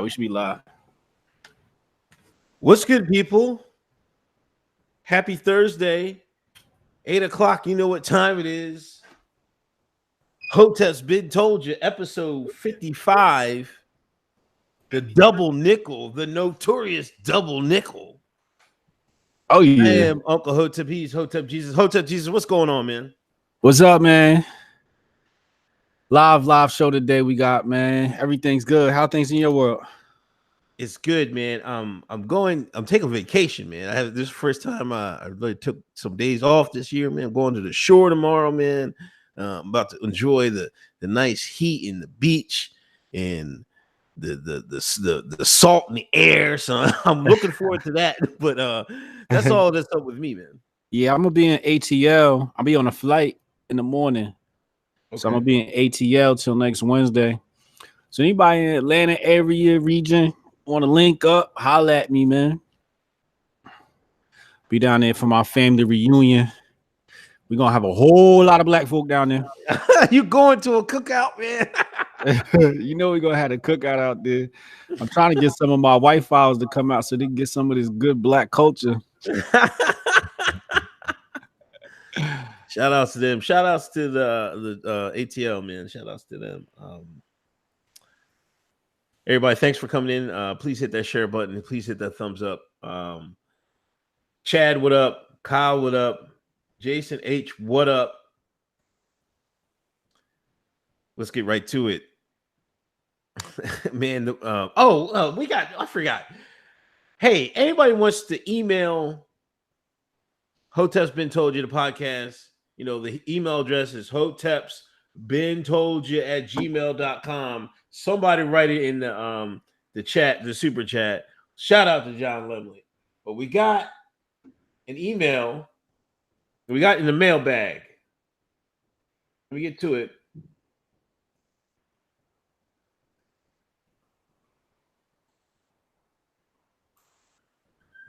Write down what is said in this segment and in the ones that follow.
We should be live. What's good, people? Happy Thursday, 8 o'clock. You know what time it is. Hoteps been told you, episode 55. The double nickel, the notorious double nickel. Oh, yeah. I am Uncle Hotep. He's Hotep Jesus. Hotep Jesus, what's going on, man? What's up, man? Live show today we got, man. Everything's good. How things in your world? It's good, man. I'm taking vacation, man. I have this first time I really took some days off this year, man. I'm going to the shore tomorrow, man. I'm about to enjoy the nice heat in the beach and the salt in the air. So I'm looking forward to that. But that's all that's up with me, man. Yeah, I'm gonna be in ATL. I'll be on a flight in the morning. Okay. So I'm gonna be in ATL till next Wednesday. So anybody in Atlanta area region want to link up, holla at me, man. Be down there for my family reunion. We're gonna have a whole lot of black folk down there. You going to a cookout, man? You know we're gonna have a cookout out there. I'm trying to get some of my white files to come out so they can get some of this good black culture. Shout outs to them. Shout outs to the ATL, man. Shout outs to them. Everybody, thanks for coming in. Please hit that share button. Please hit that thumbs up. Chad, what up? Kyle, what up? Jason H, what up? Let's get right to it. Man, I forgot. Hey, anybody wants to email Hoteps Been Told You the podcast? You know, the email address is hotepsbentoldyou@gmail.com. Somebody write it in the chat, the super chat. Shout out to John Lemley. But we got an email. We got in the mailbag. Let me get to it.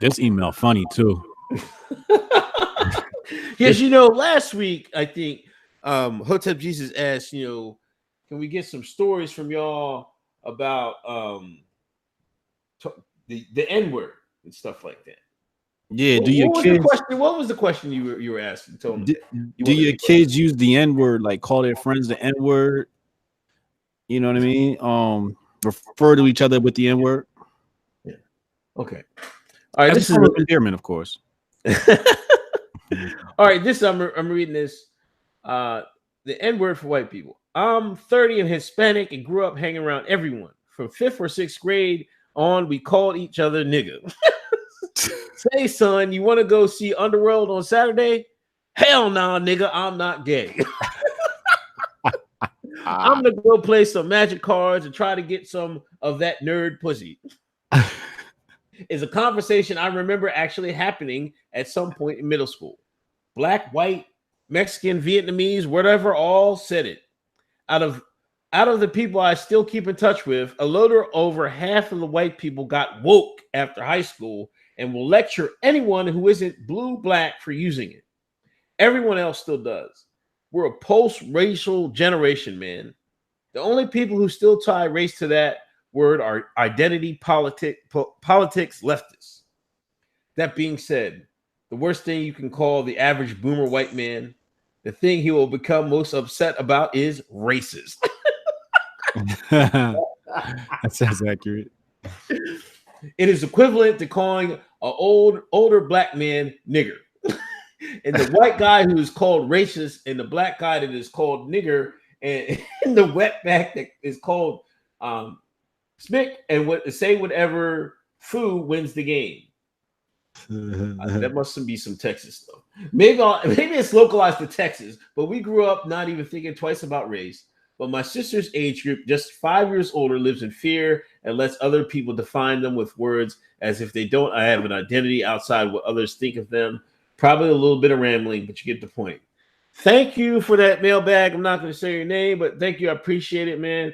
This email funny too. Yes, you know, last week I think Hotep Jesus asked, you know, can we get some stories from y'all about the N-word and stuff like that? Yeah, What was the question you were asking? Do your kids use the N-word, like call their friends the N-word? You know what I mean? Refer to each other with the N-word. Yeah. Okay. All right. This is endearment, of course. All right. I'm reading this. The N-word for white people. I'm 30 and Hispanic and grew up hanging around everyone. From 5th or 6th grade on, we called each other nigga. Say, son, you want to go see Underworld on Saturday? Hell nah, nigga, I'm not gay. I'm going to go play some magic cards and try to get some of that nerd pussy. It's a conversation I remember actually happening at some point in middle school. Black, white, Mexican, Vietnamese, whatever, all said it. Out of the people I still keep in touch with, a little over half of the white people got woke after high school and will lecture anyone who isn't blue black for using it. Everyone else still does. We're a post-racial generation, man. The only people who still tie race to that word are identity politics leftists. That being said, the worst thing you can call the average boomer white man, the thing he will become most upset about is racist. That sounds accurate. It is equivalent to calling an older black man nigger. And the white guy who is called racist and the black guy that is called nigger and the wetback that is called smick and say whatever food wins the game. That must be some Texas stuff. Maybe it's localized to Texas, but we grew up not even thinking twice about race. But my sister's age group, just 5 years older, lives in fear and lets other people define them with words as if they don't have an identity outside what others think of them. Probably a little bit of rambling, but you get the point. Thank you for that mailbag. I'm not going to say your name, but thank you. I appreciate it, man.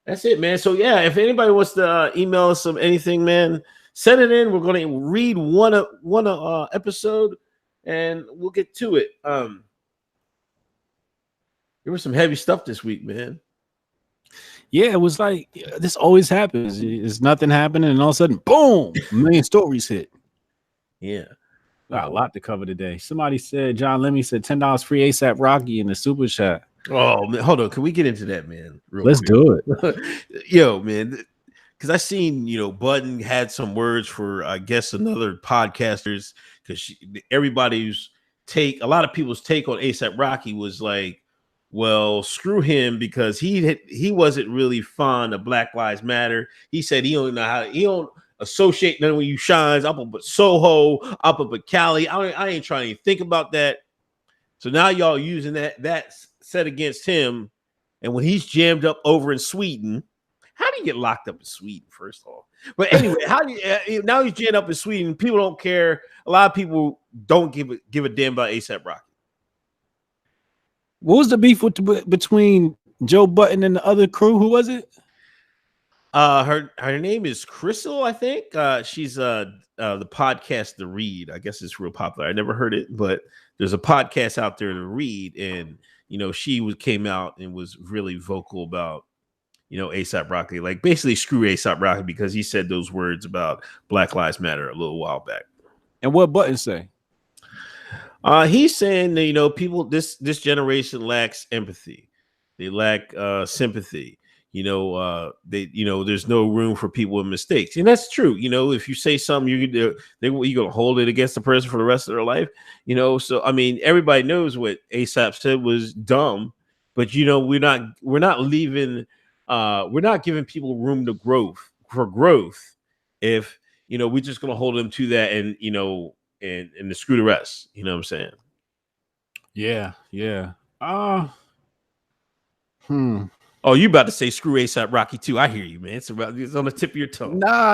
That's it, man. So, yeah, if anybody wants to email us some anything, man, send it in. We're going to read one episode, and we'll get to it. There was some heavy stuff this week, man. Yeah, it was like this always happens. It's nothing happening, and all of a sudden, boom, a million stories hit. Yeah. Got a lot to cover today. Somebody said, John Lemmy said $10 free ASAP Rocky in the super chat. Oh, man, hold on. Can we get into that, man? Let's do it. Yo, man. Because I seen, Budden had some words for, I guess, another podcasters. Because everybody's take, a lot of people's take on ASAP Rocky was like, well, screw him because he wasn't really fond of Black Lives Matter. He said he don't associate none with you shines. Up at Soho, up at Cali. I ain't trying to think about that. So now y'all using that set against him, and when he's jammed up over in Sweden, how do you get locked up in Sweden? First of all, but anyway, how do you now he's jammed up in Sweden? People don't care. A lot of people don't give a damn about ASAP Rocky. What was the beef between Joe Budden and the other crew? Who was it? Her name is Crystal, I think. She's the podcast The Read. I guess it's real popular. I never heard it, but there's a podcast out there to read, and she came out and was really vocal about ASAP Rocky, like basically screw ASAP Rocky because he said those words about Black Lives Matter a little while back. And what Budden say? He's saying that people this generation lacks empathy, they lack sympathy. There's no room for people with mistakes, and that's true. If you say something, you're gonna hold it against the person for the rest of their life. So I mean, everybody knows what ASAP said was dumb, but we're not leaving. We're not giving people room to growth if we're just gonna hold them to that and and screw the rest. You know what I'm saying? Yeah. Oh, you about to say screw ASAP Rocky too? I hear you, man. It's on the tip of your tongue. Nah.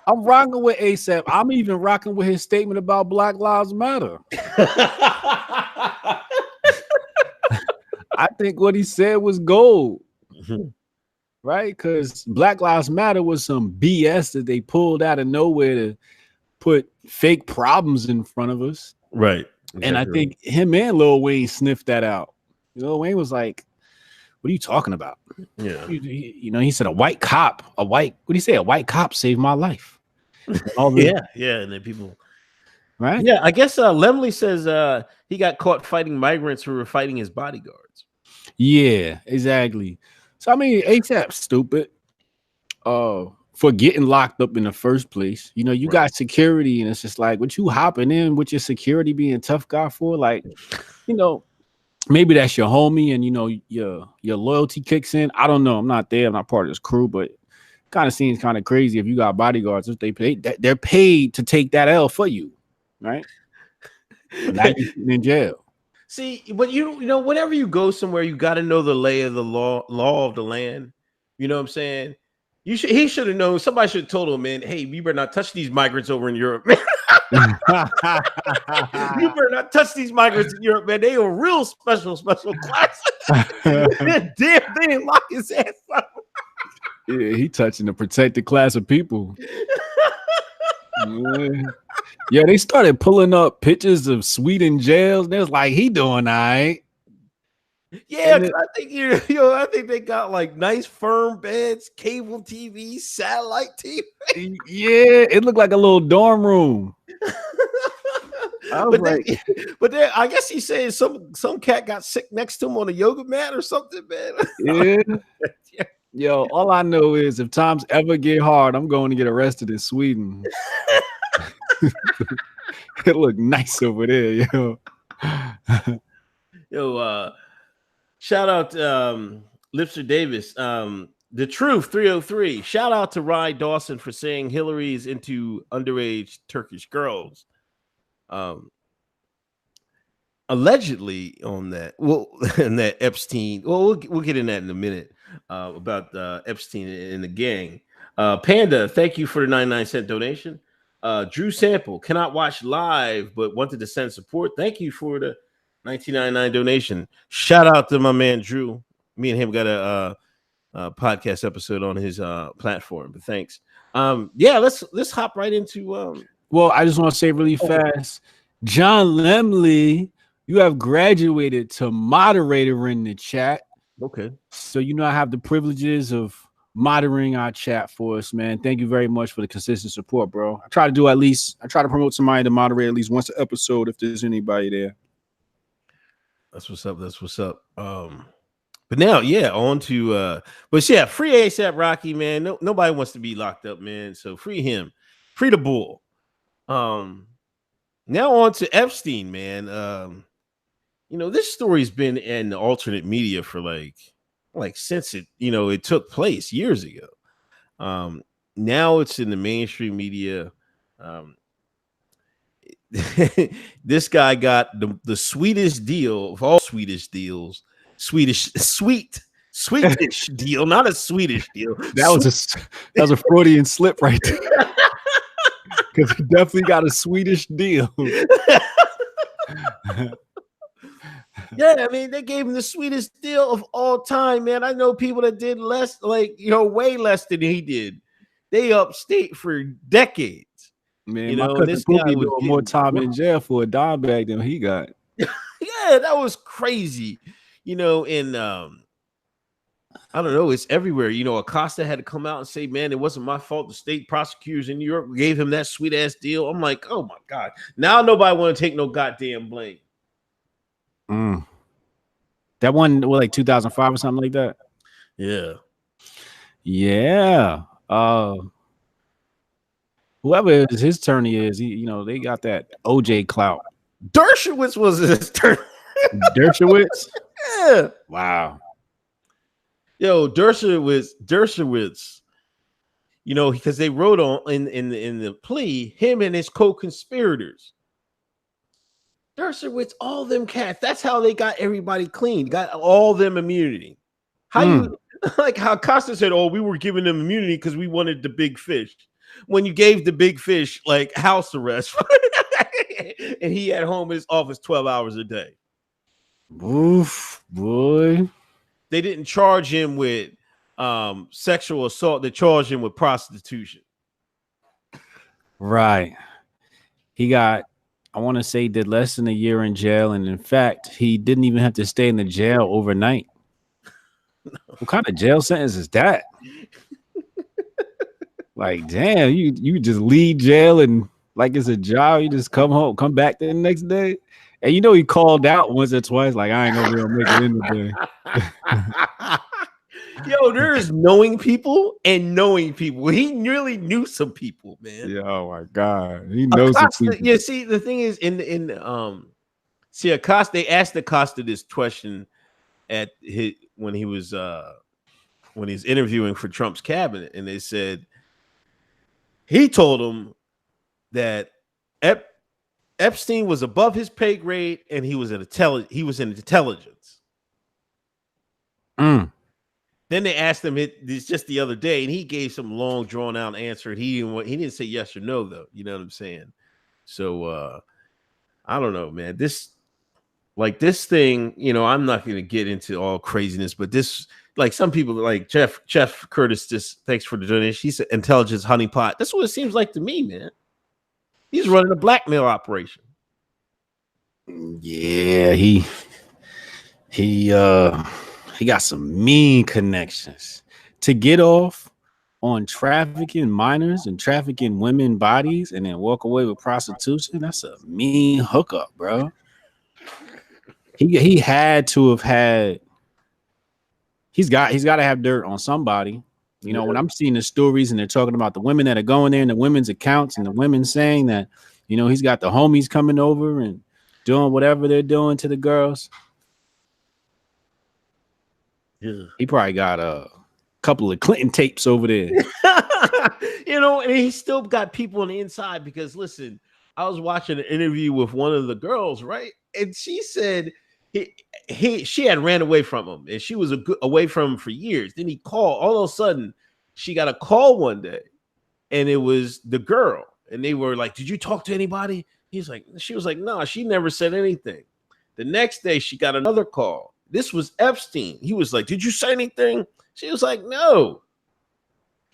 I'm rocking with ASAP. I'm even rocking with his statement about Black Lives Matter. I think what he said was gold, right? Because Black Lives Matter was some BS that they pulled out of nowhere to put fake problems in front of us, right? Exactly. And I think him and Lil Wayne sniffed that out. Lil Wayne was like, "What are you talking about?" Yeah, he said a white cop saved my life. Yeah, and then people. Right? Yeah, I guess Lemley says he got caught fighting migrants who were fighting his bodyguards. Yeah, exactly. So I mean, ASAP's stupid for getting locked up in the first place. You got security, and it's just like, what you hopping in with your security being a tough guy for? Like, maybe that's your homie, and your loyalty kicks in. I don't know. I'm not there. I'm not part of this crew, but kind of seems kind of crazy if you got bodyguards. If they're paid to take that L for you. Right? Now you're sitting in jail. See, but whenever you go somewhere, you got to know the lay of the law of the land. You know what I'm saying? He should have known. Somebody should have told him, man, hey, you better not touch these migrants over in Europe. You better not touch these migrants in Europe, man. They are real special class. Damn, they didn't lock his ass up. Yeah, he touching the protected class of people. Yeah, they started pulling up pictures of Sweden jails. They was like, he doing all right. Yeah, I think I think they got like nice firm beds, cable TV, satellite TV. Yeah, it looked like a little dorm room. But I guess he's saying some cat got sick next to him on a yoga mat or something, man. Yeah. Yo, all I know is if times ever get hard, I'm going to get arrested in Sweden. It looked nice over there, yo. Shout out Lipster Davis. The Truth 303. Shout out to Ryan Dawson for saying Hillary's into underage Turkish girls. Allegedly on that. Well, and that Epstein. Well, we'll get in that in a minute about Epstein and the gang. Panda, thank you for the 99-cent donation. Drew Sample cannot watch live, but wanted to send support. Thank you for the 1999 donation. Shout out to my man Drew. Me and him got a podcast episode on his platform. But thanks. Let's hop right into. Well, I just want to say really fast, John Lemley, you have graduated to moderator in the chat. Okay. So I have the privileges of monitoring our chat for us, man. Thank you very much for the consistent support, bro. I try to promote somebody to moderate at least once an episode if there's anybody there. That's what's up. That's what's up. But now, on to free ASAP Rocky, man. Nobody wants to be locked up, man. So free him, free the bull. Now on to Epstein, man. This story's been in the alternate media for like since it took place years ago. Now it's in the mainstream media. This guy got the sweetest deal of all Swedish deals. Swedish deal, not a Swedish deal. That was a Freudian slip right there. Because he definitely got a Swedish deal. Yeah, I mean, they gave him the sweetest deal of all time, man. I know people that did less, way less than he did. They upstate for decades. Man, my cousin Pookie doing more time in jail for a dime bag than he got. Yeah, that was crazy. And I don't know, it's everywhere. Acosta had to come out and say, man, it wasn't my fault. The state prosecutors in New York gave him that sweet ass deal. I'm like, oh my God. Now nobody want to take no goddamn blame. That one was like 2005 or something like that. Yeah. Yeah. Whoever his attorney is, they got that OJ clout. Dershowitz was his attorney. Dershowitz? Yeah. Wow. Yo, Dershowitz, because they wrote on in the plea, him and his co-conspirators. Dershowitz, all them cats. That's how they got everybody clean. Got all them immunity. How you like how Costa said, "Oh, we were giving them immunity because we wanted the big fish." When you gave the big fish like house arrest, and he at home in his office 12 hours a day. Oof, boy. They didn't charge him with sexual assault. They charged him with prostitution. Right. He got, I want to say, did less than a year in jail. And in fact, he didn't even have to stay in the jail overnight. What kind of jail sentence is that? Like, damn, you just leave jail and like it's a job. You just come home, come back the next day. And he called out once or twice, like, I ain't gonna be able to make it in today. Yo, there's knowing people and knowing people. He really knew some people, man. Yeah, oh my God. He knows Acosta, some people. Yeah, see, the thing is Acosta, they asked Acosta this question when he was interviewing for Trump's cabinet, and they said he told them that Epstein was above his pay grade and he was in intelligence. Then they asked him this just the other day, and he gave some long drawn out answer. He didn't say yes or no though. You know what I'm saying? So I don't know, man. This thing, I'm not going to get into all craziness, but this, like some people like Jeff Curtis, just thanks for the donation. He said intelligence honeypot. That's what it seems like to me, man. He's running a blackmail operation. Yeah, he got some mean connections to get off on trafficking minors and trafficking women bodies and then walk away with prostitution. That's a mean hookup, bro. He had to have had. He's got to have dirt on somebody. When I'm seeing the stories and they're talking about the women that are going there and the women's accounts and the women saying that, he's got the homies coming over and doing whatever they're doing to the girls. Yeah. He probably got a couple of Clinton tapes over there. And he still got people on the inside because listen, I was watching an interview with one of the girls, right? And she said she had ran away from him and she was away from him for years. Then he called. All of a sudden, she got a call one day and it was the girl. And they were like, did you talk to anybody? She was like, no, she never said anything. The next day, she got another call. This was Epstein. He was like, did you say anything? She was like, no.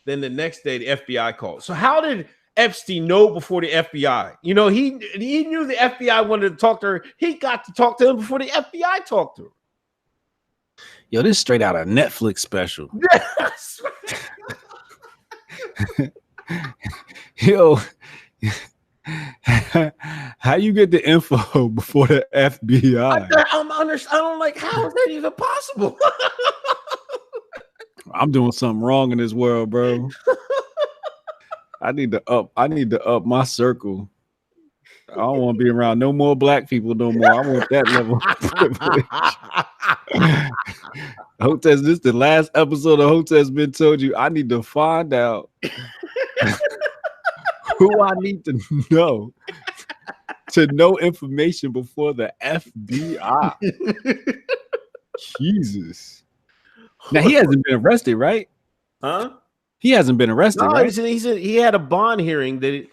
Then the next day, the FBI called. So how did Epstein know before the FBI? He knew the FBI wanted to talk to her. He got to talk to him before the FBI talked to her. Yo, this straight out of Netflix special. Yo, how you get the info before the FBI? I don't like how is that even possible? I'm doing something wrong in this world, bro. I need to up my circle. I don't want to be around no more black people no more. I want that level of privilege. Hoteps, this is the last episode of Hoteps been told you. I need to find out who I need to know information before the FBI. Jesus. Now he hasn't been arrested, right? Huh? He hasn't been arrested, no, right? He had a bond hearing that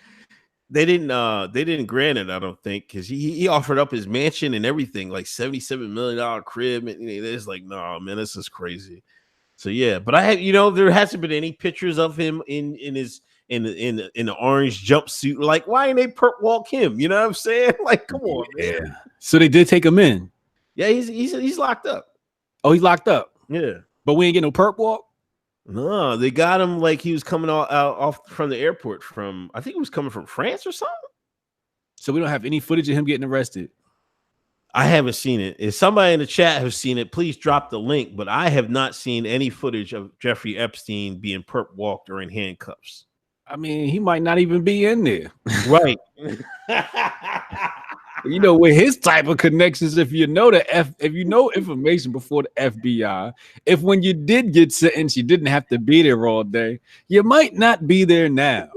they didn't grant it, I don't think, because he offered up his mansion and everything, like $77 million crib, and it's like, no, man, this is crazy. So yeah, but I have, there hasn't been any pictures of him in the orange jumpsuit. Like, why ain't they perp walk him? You know what I'm saying? Like, come on, man. So they did take him in. Yeah, he's locked up. Oh, he's locked up. Yeah, but we ain't getting no perp walk. No, they got him like he was coming off from the airport from, I think he was coming from France or something. So we don't have any footage of him getting arrested. I haven't seen it. If somebody in the chat has seen it, please drop the link. But I have not seen any footage of Jeffrey Epstein being perp walked or in handcuffs. I mean, he might not even be in there. Right. With his type of connections, if you know information before the FBI, if when you did get sentenced, you didn't have to be there all day, you might not be there now.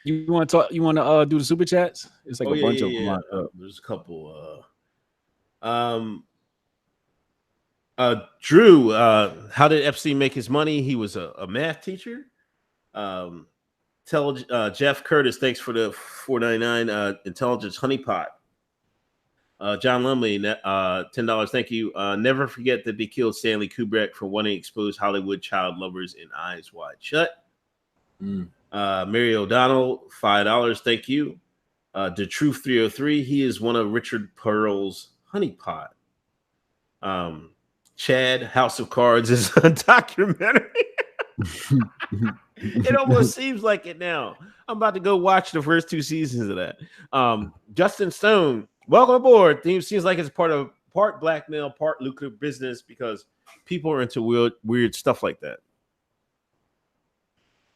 You want to talk? You want to do the super chats? It's like a bunch of them. There's a couple. Drew, how did Epstein make his money? He was a math teacher. Tell Jeff Curtis, thanks for the $4.99 intelligence honeypot. John Lumley, $10. Thank you. Never forget that they killed Stanley Kubrick for wanting to expose Hollywood child lovers in Eyes Wide Shut. Mary O'Donnell, $5. Thank you. The Truth 303. He is one of Richard Pearl's honeypot. Chad, House of Cards is a documentary. It almost seems like it now. I'm about to go watch the first 2 seasons of that. Justin Stone, welcome aboard. It seems like it's part blackmail, part lucrative business because people are into weird stuff like that.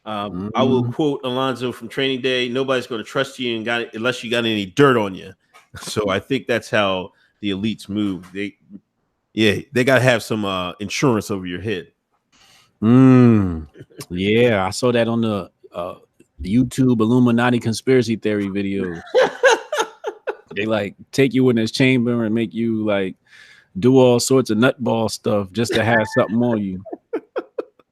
I will quote Alonzo from Training Day: "Nobody's going to trust you unless you got any dirt on you." So I think that's how the elites move. They got to have some insurance over your head. Yeah, I saw that on the YouTube Illuminati conspiracy theory videos. They like take you in this chamber and make you like do all sorts of nutball stuff just to have something on you.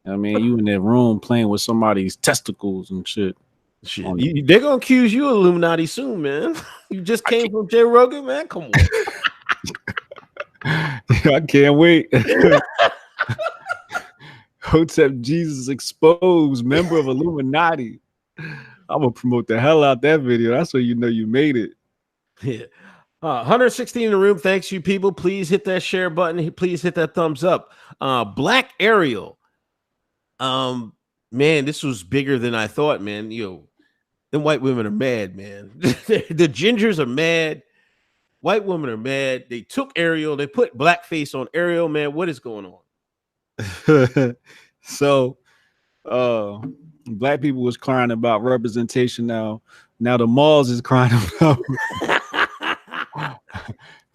I mean, you in that room playing with somebody's testicles and shit. They're gonna accuse you of Illuminati soon, man. You just came from Joe Rogan, man. Come on. I can't wait. Hotep Jesus exposed, member of Illuminati. I'm gonna promote the hell out that video. That's where you know you made it. Yeah. 116 in the room. Thanks, you people. Please hit that share button. Please hit that thumbs up. Black Ariel. Man, this was bigger than I thought, man. Them white women are mad, man. The gingers are mad. White women are mad. They took Ariel. They put blackface on Ariel, man. What is going on? So, black people was crying about representation. Now the malls is crying about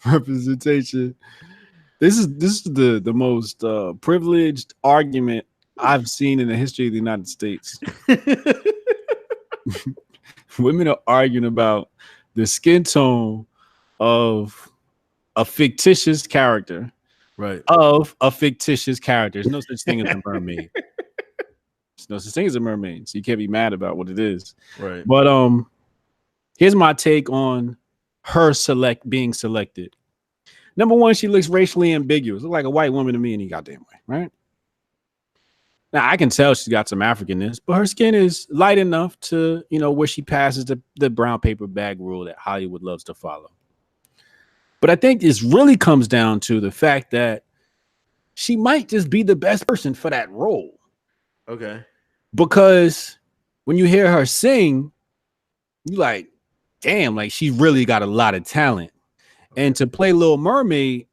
representation. This is the most privileged argument I've seen in the history of the United States. Women are arguing about the skin tone of a fictitious character. Right. Of a fictitious character. There's no such thing as a mermaid. There's no such thing as a mermaid. So you can't be mad about what it is. Right. But here's my take on her being selected. Number one, she looks racially ambiguous. Look like a white woman to me any goddamn way, right? Now I can tell she's got some Africanness, but her skin is light enough to, where she passes the brown paper bag rule that Hollywood loves to follow. But I think this really comes down to the fact that she might just be the best person for that role. Okay. Because when you hear her sing, you like, damn, like she really got a lot of talent. Okay. And to play Little Mermaid,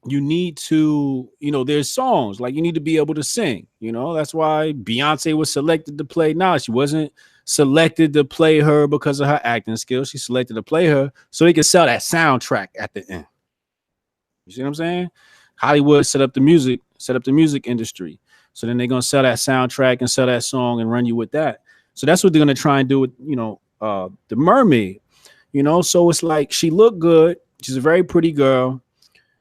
you need to, there's songs like you need to be able to sing. That's why Beyonce was selected to play. Nah, she wasn't selected to play her because of her acting skills. She selected to play her so they could sell that soundtrack at the end. You see what I'm saying? Hollywood set up the music industry. So then they're gonna sell that soundtrack and sell that song and run you with that. So that's what they're gonna try and do with the mermaid. So it's like she looked good. She's a very pretty girl.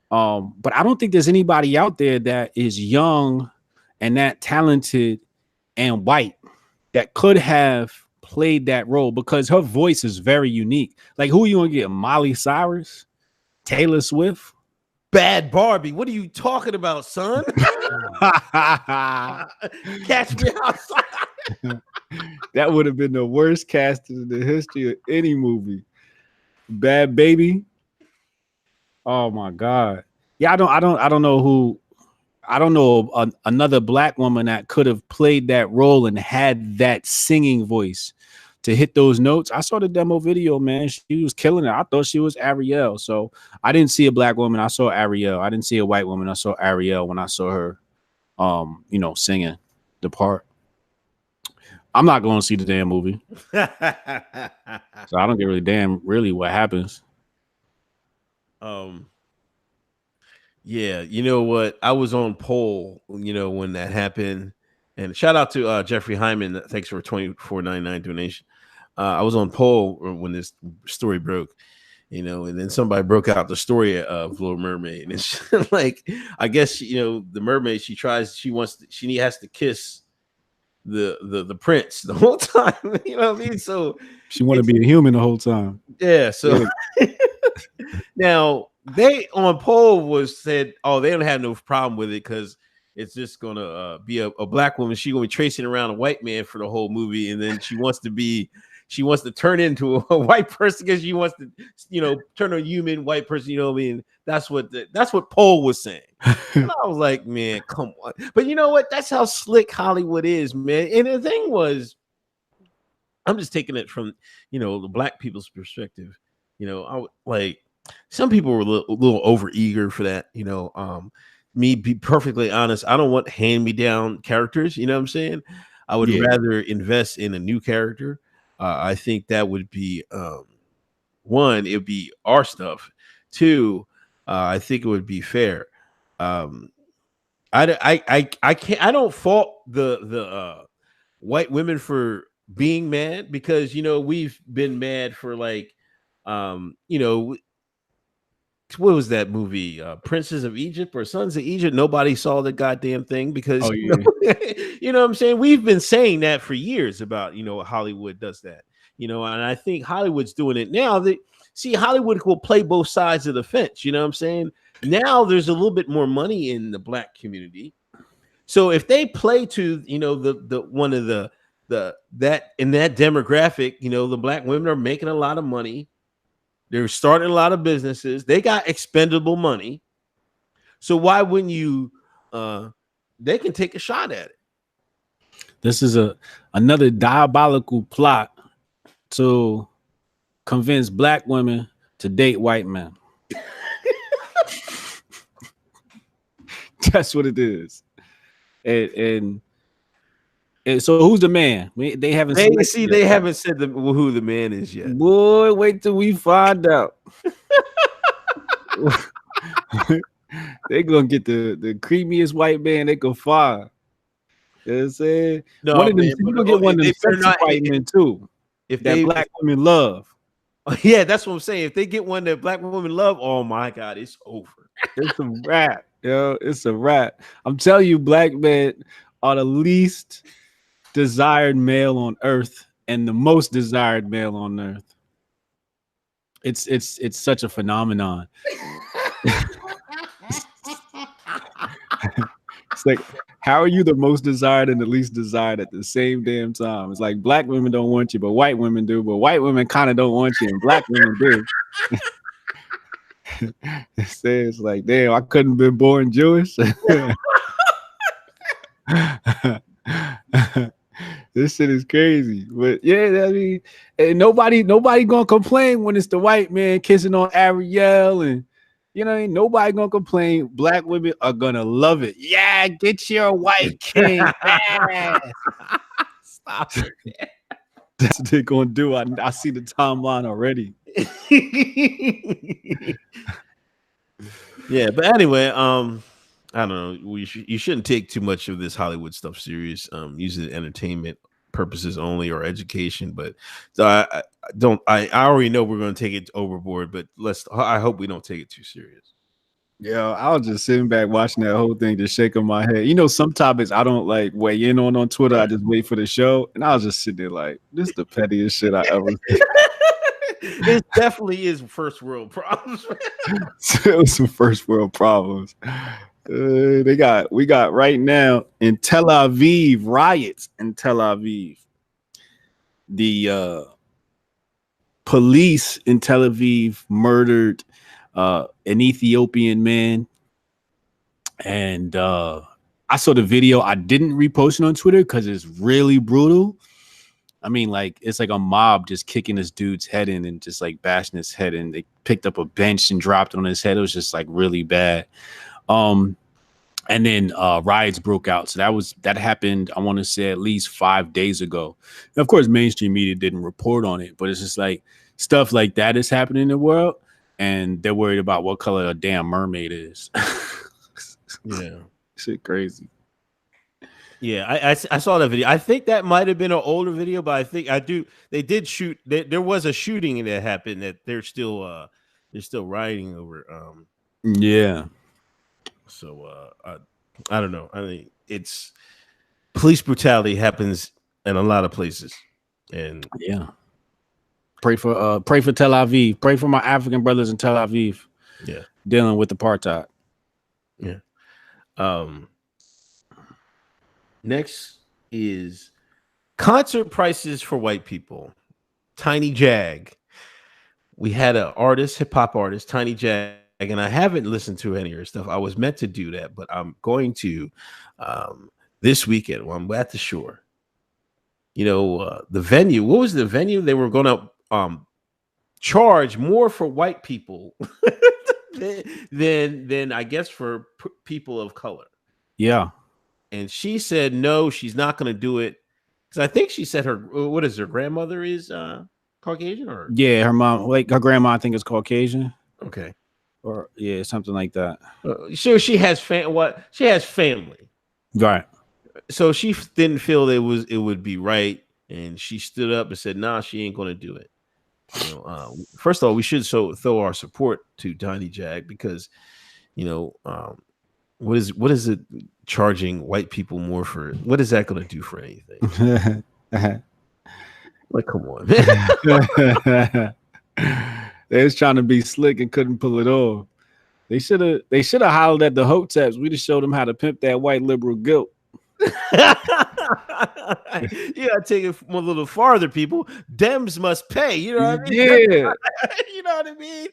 But I don't think there's anybody out there that is young and that talented and white that could have played that role because her voice is very unique. Like, who are you gonna get? Miley Cyrus, Taylor Swift? Bad Barbie. What are you talking about, son? Catch me outside. That would have been the worst casting in the history of any movie. Bad Baby. Oh my God. Yeah, I don't know who. I don't know another black woman that could have played that role and had that singing voice to hit those notes. I saw the demo video, man. She was killing it. I thought she was Ariel. So I didn't see a black woman. I saw Ariel. I didn't see a white woman. I saw Ariel when I saw her, singing the part. I'm not going to see the damn movie. So I don't get really what happens. Yeah, you know what? I was on poll, when that happened. And shout out to Jeffrey Hyman. Thanks for $24.99 donation. I was on poll when this story broke, and then somebody broke out the story of Little Mermaid. And it's like, I guess, the mermaid, she has to kiss the prince the whole time. You know what I mean? So she want to be a human the whole time. Yeah. So now they on poll said, oh, they don't have no problem with it because it's just gonna be a black woman. She's gonna be tracing around a white man for the whole movie, and then she wants to turn into a white person because she wants to, turn a human white person. You know what I mean? That's what poll was saying. And I was like, man, come on. But you know what? That's how slick Hollywood is, man. And the thing was, I'm just taking it from the black people's perspective. Some people were a little over eager for that. Me, be perfectly honest, I don't want hand-me-down characters. You know what I'm saying? I would rather invest in a new character. I think that would be one, it would be our stuff. Two, I think it would be fair. I don't fault the white women for being mad because we've been mad for what was that movie? Princes of Egypt or Sons of Egypt? Nobody saw the goddamn thing because you know what I'm saying? We've been saying that for years about Hollywood does that. And I think Hollywood's doing it now. Hollywood will play both sides of the fence. You know what I'm saying? Now there's a little bit more money in the black community. So if they play to the one of that in that demographic, the black women are making a lot of money. They're starting a lot of businesses. They got expendable money. So why wouldn't you they can take a shot at it? This is another diabolical plot to convince black women to date white men. That's what it is. And so who's the man? They haven't said who the man is yet. Boy, wait till we find out. They're gonna get the creamiest white man they can find. You know what I'm saying? No, one of them, you're gonna get one of them sexy white men too. If that black women love. Yeah, that's what I'm saying. If they get one that black women love, oh my God, it's over. It's a wrap, yo. It's a wrap. I'm telling you, black men are the least desired male on earth and the most desired male on earth. It's such a phenomenon. It's like, how are you the most desired and the least desired at the same damn time? It's like black women don't want you, but white women do. But white women kind of don't want you, and black women do. It says like, damn, I couldn't have been born Jewish. This shit is crazy. But yeah, I mean, and nobody gonna complain when it's the white man kissing on Ariel, and you know, ain't nobody gonna complain. Black women are gonna love it. Yeah, get your white king. Yeah. Stop it. That's what they're gonna do. I see the timeline already. Yeah, but anyway, I don't know. You shouldn't take too much of this Hollywood stuff serious. Use it entertainment purposes only or education. But I don't. I already know we're going to take it overboard. But I hope we don't take it too serious. Yeah, I was just sitting back watching that whole thing, just shaking my head. You know, some topics I don't like weigh in on Twitter. Right. I just wait for the show, and I was just sitting there like, this is the pettiest shit I ever seen. It definitely is first world problems. It was some first world problems. We got right now in Tel Aviv, riots in Tel Aviv. The police in Tel Aviv murdered an Ethiopian man, and I saw the video. I didn't repost it on Twitter because it's really brutal. I mean, like, it's like a mob just kicking this dude's head in and just like bashing his head in. They picked up a bench and dropped it on his head. It was just like really bad. And then riots broke out. So that happened, I want to say, at least 5 days ago. And of course, mainstream media didn't report on it, but it's just like stuff like that is happening in the world, and they're worried about what color a damn mermaid is. Yeah, shit crazy. Yeah, I saw that video. I think that might have been an older video, but they did shoot. There was a shooting that happened that they're still rioting over. Yeah. So I don't know. I mean, it's police brutality happens in a lot of places, and yeah. Pray for Tel Aviv. Pray for my African brothers in Tel Aviv. Yeah, dealing with apartheid. Yeah. Next is concert prices for white people. Tiny Jag. We had an artist, hip hop artist, Tiny Jag, and I haven't listened to any of her stuff. I was meant to do that, but I'm going to this weekend when I'm at the shore. You know, the venue. What was the venue? They were going to charge more for white people than I guess for people of color. Yeah. And she said no, she's not going to do it, because I think she said her grandmother is Caucasian, or her mom, like her grandma, I think is Caucasian. Okay, or yeah, something like that. So she has she has family, right? So she didn't feel it would be right, and she stood up and said, "Nah, she ain't going to do it." You know, first of all, we should throw our support to Tiny Jag, because you know. What is it charging white people more for? What is that going to do for anything? Like, come on. They was trying to be slick and couldn't pull it off. They should have hollered at the Hoteps. We'd have showed them how to pimp that white liberal guilt. You gotta take it a little farther, people. Dems must pay. You know what I mean? Yeah. You know what I mean?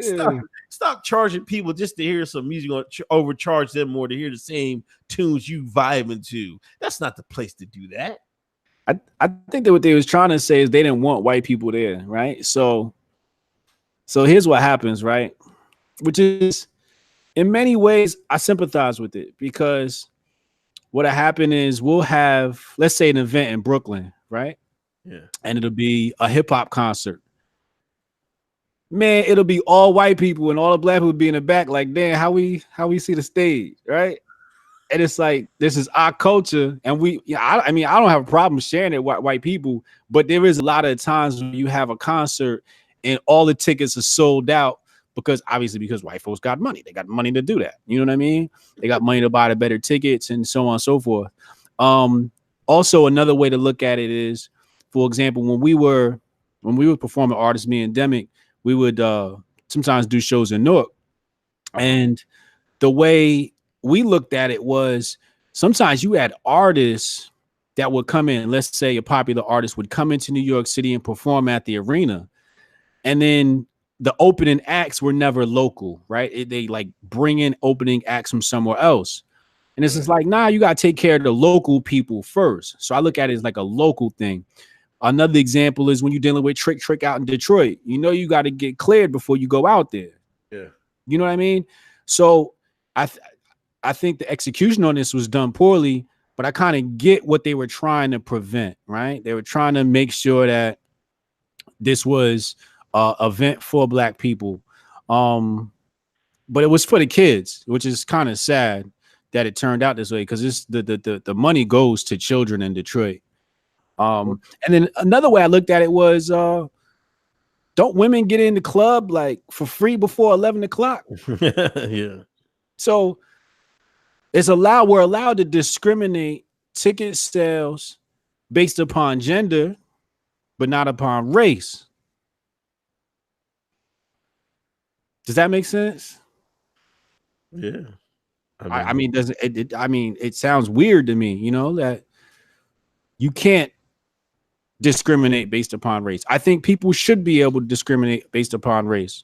Yeah. Stop charging people just to hear some music, or overcharge them more to hear the same tunes you vibing to. That's not the place to do that. I think that what they was trying to say is they didn't want white people there, right? So here's what happens, right? Which is, in many ways, I sympathize with it, because what'll happen is we'll have, let's say, an event in Brooklyn, right? Yeah. And it'll be a hip hop concert. Man, it'll be all white people and all the black people be in the back, like, damn, how we see the stage, right? And it's like, this is our culture, and I mean, I don't have a problem sharing it with white people, but there is a lot of times when you have a concert and all the tickets are sold out, because white folks got money. They got money to do that. You know what I mean? They got money to buy the better tickets and so on and so forth. Also, another way to look at it is, for example, when we were performing Artists, Me and Demic, we would sometimes do shows in Newark. And the way we looked at it was, sometimes you had artists that would come in. Let's say a popular artist would come into New York City and perform at the arena. And then the opening acts were never local, right? They like bring in opening acts from somewhere else. And it's just like, nah, you got to take care of the local people first. So I look at it as like a local thing. Another example is when you're dealing with Trick out in Detroit. You know, you got to get cleared before you go out there. Yeah. You know what I mean? So I think the execution on this was done poorly, but I kind of get what they were trying to prevent, right? They were trying to make sure that this was an event for Black people. But it was for the kids, which is kind of sad that it turned out this way, because it's the money goes to children in Detroit. And then another way I looked at it was, don't women get in the club like for free before 11 o'clock? Yeah. So we're allowed to discriminate ticket sales based upon gender, but not upon race. Does that make sense? Yeah. I mean, doesn't it? I mean, it sounds weird to me, you know, that you can't discriminate based upon race. I think people should be able to discriminate based upon race.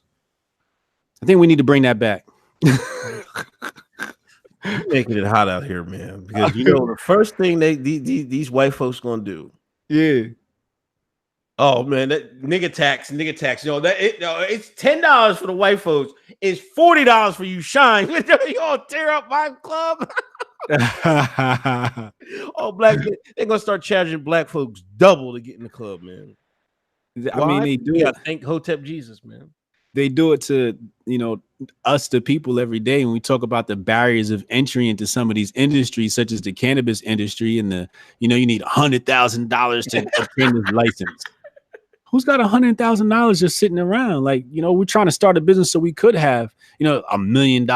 I think we need to bring that back. You're making it hot out here, man. Because you know the first thing these white folks gonna do. Yeah. Oh man, that nigga tax. You know it's $10 for the white folks. It's $40 for you, Shine. You gonna tear up my club? Oh, they're gonna start charging Black folks double to get in the club, man. I mean, they do. Yeah, thank Hotep Jesus, man. They do it to, you know, us, the people, every day. When we talk about the barriers of entry into some of these industries, such as the cannabis industry, and you need $100,000 to obtain this license. Who's got $100,000 just sitting around? Like, you know, we're trying to start a business so we could have, you know, $1 million,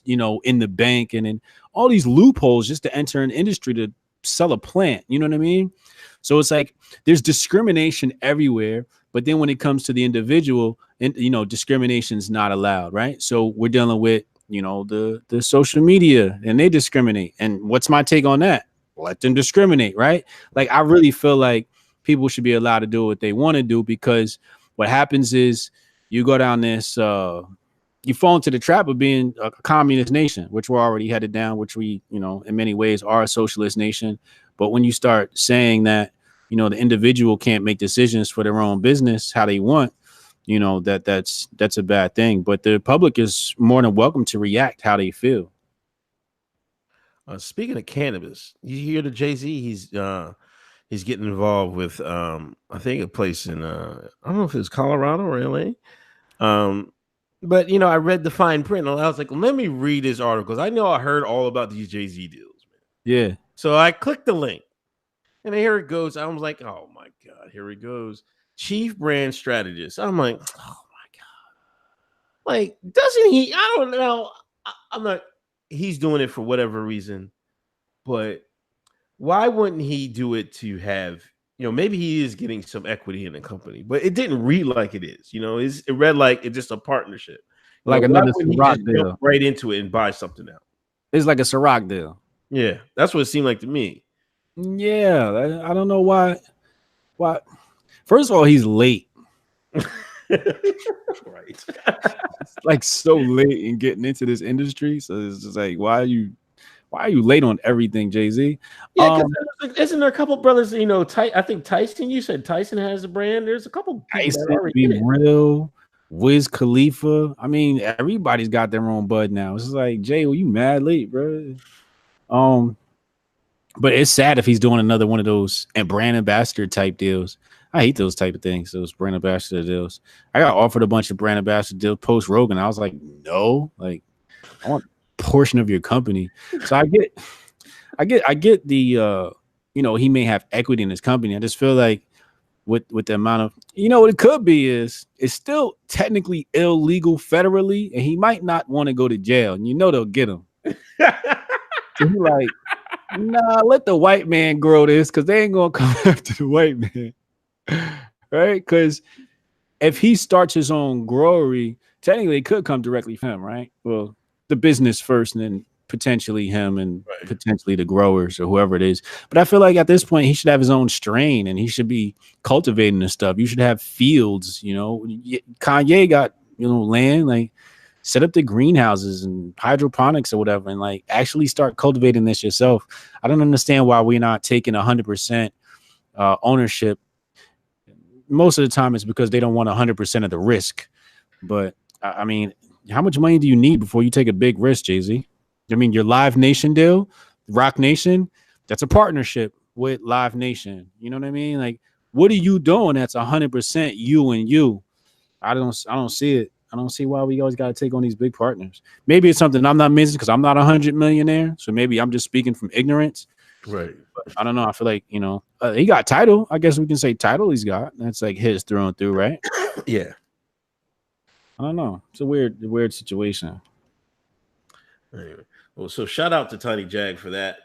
you know, in the bank, and then all these loopholes just to enter an industry to sell a plant. You know what I mean? So it's like there's discrimination everywhere. But then when it comes to the individual, and you know, discrimination is not allowed, right? So we're dealing with, you know, the social media, and they discriminate. And what's my take on that? Let them discriminate, right? Like, I really feel like people should be allowed to do what they want to do, because what happens is you go down this, you fall into the trap of being a communist nation, which we're already headed down, which we, you know, in many ways are a socialist nation. But when you start saying that, you know, the individual can't make decisions for their own business how they want, you know, that's a bad thing. But the public is more than welcome to react how they feel. Speaking of cannabis, you hear the Jay-Z, he's getting involved with I think a place in I don't know if it's Colorado or LA. But you know, I read the fine print and I was like, let me read this article, because I know I heard all about these Jay-Z deals, man. Yeah. So I clicked the link. And here it goes. I was like, oh my God, here he goes. Chief brand strategist. I'm like, oh my God. Like, doesn't he? I don't know. I'm not, he's doing it for whatever reason. But why wouldn't he do it to have, you know, maybe he is getting some equity in the company, but it didn't read like it is. You know, it read like it's just a partnership. Like another Ciroc deal. Right into it and buy something out. It's like a Ciroc deal. Yeah, that's what it seemed like to me. Yeah, I don't know why. First of all, he's late. Right. Like, so late in getting into this industry. So it's just like, why are you late on everything, Jay-Z? Yeah, isn't there a couple brothers, you know, I think Tyson, you said Tyson has a brand. There's a couple Tyson, Be Real, Wiz Khalifa. I mean, everybody's got their own bud now. It's just like, Jay, were you mad late, bro? But it's sad if he's doing another one of those and brand ambassador type deals. I hate those type of things, those brand ambassador deals. I got offered a bunch of brand ambassador deals post Rogan. I was like, no, like, I want a portion of your company. So I get the you know, he may have equity in his company. I just feel like with the amount of, you know, what it could be is it's still technically illegal federally, and he might not want to go to jail, and you know they'll get him. So he like, nah, let the white man grow this, because they ain't gonna come after the white man. Right? Because if he starts his own growery, technically it could come directly from him, right? Well, the business first, and then potentially him, and potentially the growers or whoever it is. But I feel like at this point he should have his own strain, and he should be cultivating this stuff. You should have fields, you know. Kanye got land, like set up the greenhouses and hydroponics or whatever, and like actually start cultivating this yourself. I don't understand why we're not taking 100% ownership. Most of the time it's because they don't want 100% of the risk. But I mean, how much money do you need before you take a big risk, Jay-Z? I mean, your Live Nation deal, Rock Nation, that's a partnership with Live Nation. You know what I mean? Like, what are you doing that's 100% you and you? I don't see it. I don't see why we always got to take on these big partners. Maybe it's something I'm not missing because I'm not 100 millionaire. So maybe I'm just speaking from ignorance. Right. But I don't know. I feel like, he got title. I guess we can say title he's got. That's like his through and through, right? Yeah. I don't know. It's a weird situation. Anyway. Well, so shout out to Tiny Jag for that.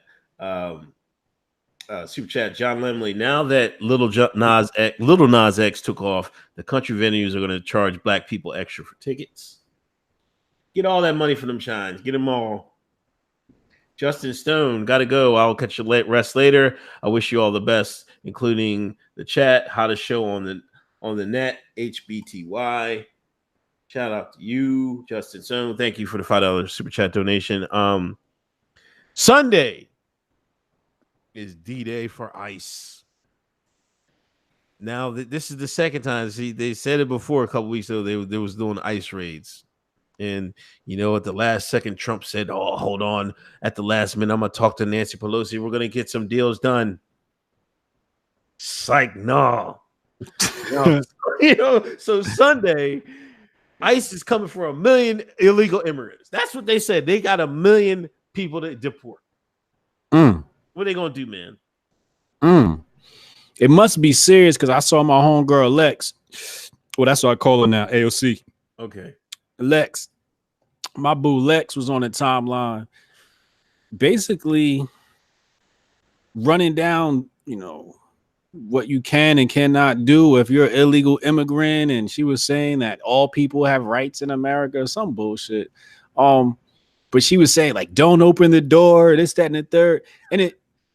Super chat, John Lemley. Now that Little Nas X took off, the country venues are going to charge black people extra for tickets. Get all that money for them shines. Get them all. Justin Stone, gotta go. I'll catch you rest later. I wish you all the best, including the chat, how to show on the net, HBTY. Shout out to you, Justin Stone. Thank you for the $5 super chat donation. Sunday is D-Day for ICE. Now, this is the second time. See, they said it before a couple weeks ago. They was doing ICE raids. And, at the last second, Trump said, oh, hold on. At the last minute, I'm going to talk to Nancy Pelosi. We're going to get some deals done. Psych, no. So Sunday, ICE is coming for 1 million illegal immigrants. That's what they said. They got 1 million people to deport. What are they going to do, man? It must be serious because I saw my homegirl, Lex. Well, that's what I call her now, AOC. Okay. Lex, my boo Lex was on the timeline basically running down, what you can and cannot do if you're an illegal immigrant. And she was saying that all people have rights in America, some bullshit. But she was saying, like, don't open the door, this, that, and the third. And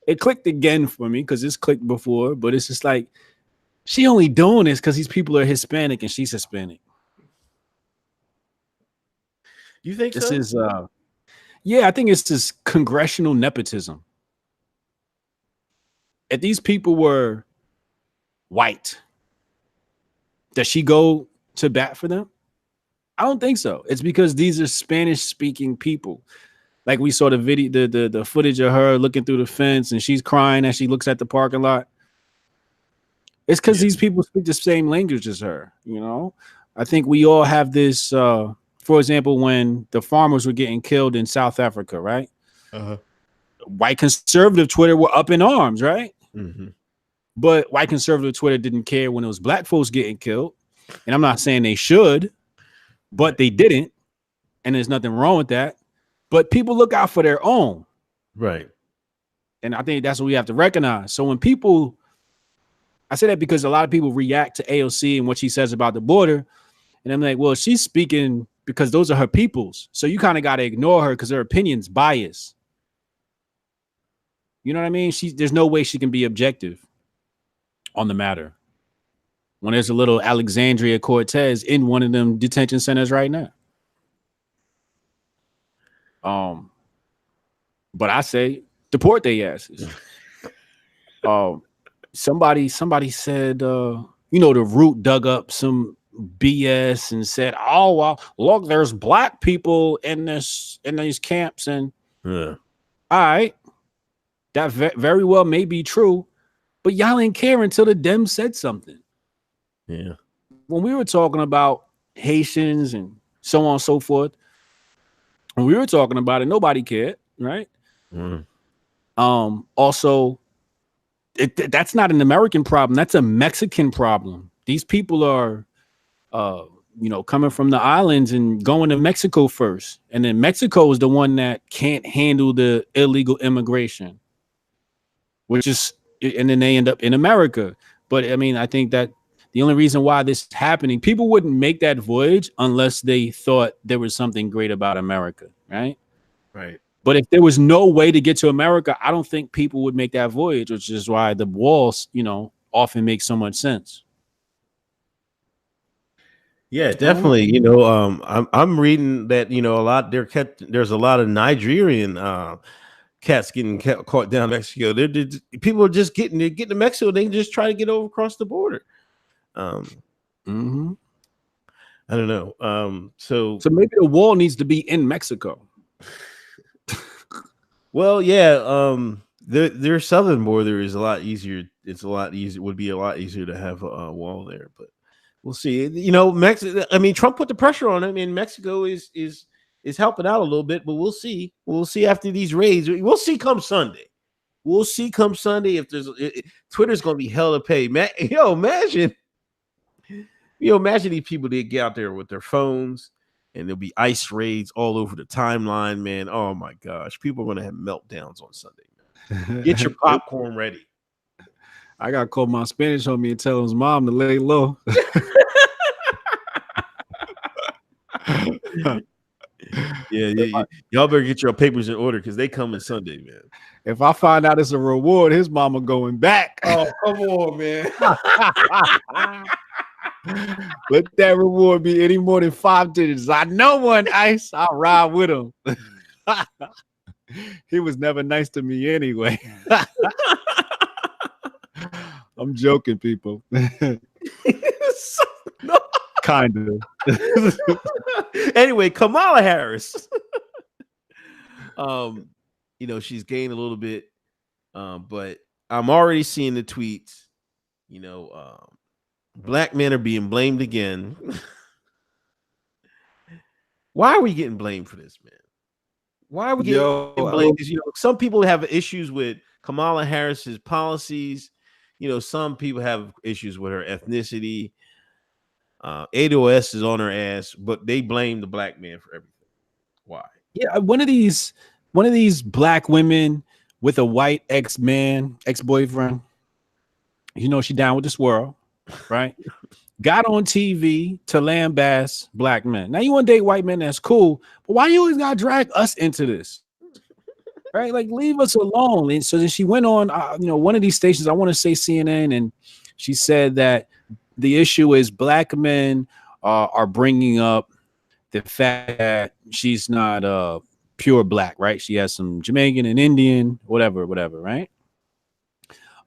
it clicked again for me because it's clicked before, but it's just like she only doing this because these people are Hispanic and she's Hispanic. You think this so? Is I think it's this congressional nepotism. If these people were white, does she go to bat for them? I don't think so. It's because these are Spanish speaking people. Like we saw the video, the footage of her looking through the fence and she's crying as she looks at the parking lot. It's because these people speak the same language as her. I think we all have this. For example, when the farmers were getting killed in South Africa, right? White conservative Twitter were up in arms, right? Mm-hmm. But white conservative Twitter didn't care when it was black folks getting killed. And I'm not saying they should, but they didn't. And there's nothing wrong with that. But people look out for their own. Right. And I think that's what we have to recognize. So when people, I say that because a lot of people react to AOC and what she says about the border. And I'm like, well, she's speaking because those are her peoples. So you kind of got to ignore her because her opinion's biased. You know what I mean? There's no way she can be objective on the matter when there's a little Alexandria Cortez in one of them detention centers right now. But I say deport their asses. Somebody said, the Root dug up some BS and said, oh, well, look, there's black people in these camps. And all right, that very well may be true, but y'all ain't care until the Dems said something. Yeah. When we were talking about Haitians and so on and so forth, when we were talking about it, nobody cared, right? Also, that's not an American problem. That's a Mexican problem. These people are, coming from the islands and going to Mexico first. And then Mexico is the one that can't handle the illegal immigration, and then they end up in America. But I mean, I think that the only reason why this is happening, people wouldn't make that voyage unless they thought there was something great about America, right? Right. But if there was no way to get to America, I don't think people would make that voyage, which is why the walls, often make so much sense. Yeah, definitely. You know, I'm reading that, you know, there's a lot of Nigerian cats getting caught down in Mexico. People are just getting to Mexico. They just try to get over across the border. Mm-hmm. I don't know. So maybe the wall needs to be in Mexico. Well, yeah. Their southern border is a lot easier. It's a lot easier. Would be a lot easier to have a wall there, but we'll see. You know, Mexico. I mean, Trump put the pressure on him, and Mexico is helping out a little bit. But we'll see. We'll see after these raids. We'll see come Sunday. We'll see come Sunday if there's Twitter's going to be hell to pay. Imagine these people that get out there with their phones. And there'll be ICE raids all over the timeline, man. Oh my gosh, people are gonna have meltdowns on Sunday. Man. Get your popcorn ready. I gotta call my Spanish homie and tell his mom to lay low. Yeah. Y'all better get your papers in order because they coming Sunday, man. If I find out it's a reward, his mama going back. Oh, come on, man. Let that reward be any more than 5 digits. I know one, Ice. I'll ride with him. He was never nice to me anyway. I'm joking, people. Kind of. Anyway, Kamala Harris. You know, she's gained a little bit, but I'm already seeing the tweets. You know, black men are being blamed again. Why are we getting blamed for this, man? Why are we getting blamed? You know, some people have issues with Kamala Harris's policies. You know, some people have issues with her ethnicity. ADOS is on her ass, but they blame the black man for everything. Why? Yeah, one of these black women with a white ex-boyfriend. You know, she down with this world, right? Got on TV to lambast black men. Now you want to date white men, that's cool, but why you always gotta drag us into this? Right? Like, leave us alone. And so then she went on, one of these stations, I want to say CNN, and she said that the issue is black men are bringing up the fact that she's not pure black, right? She has some Jamaican and Indian, whatever, right?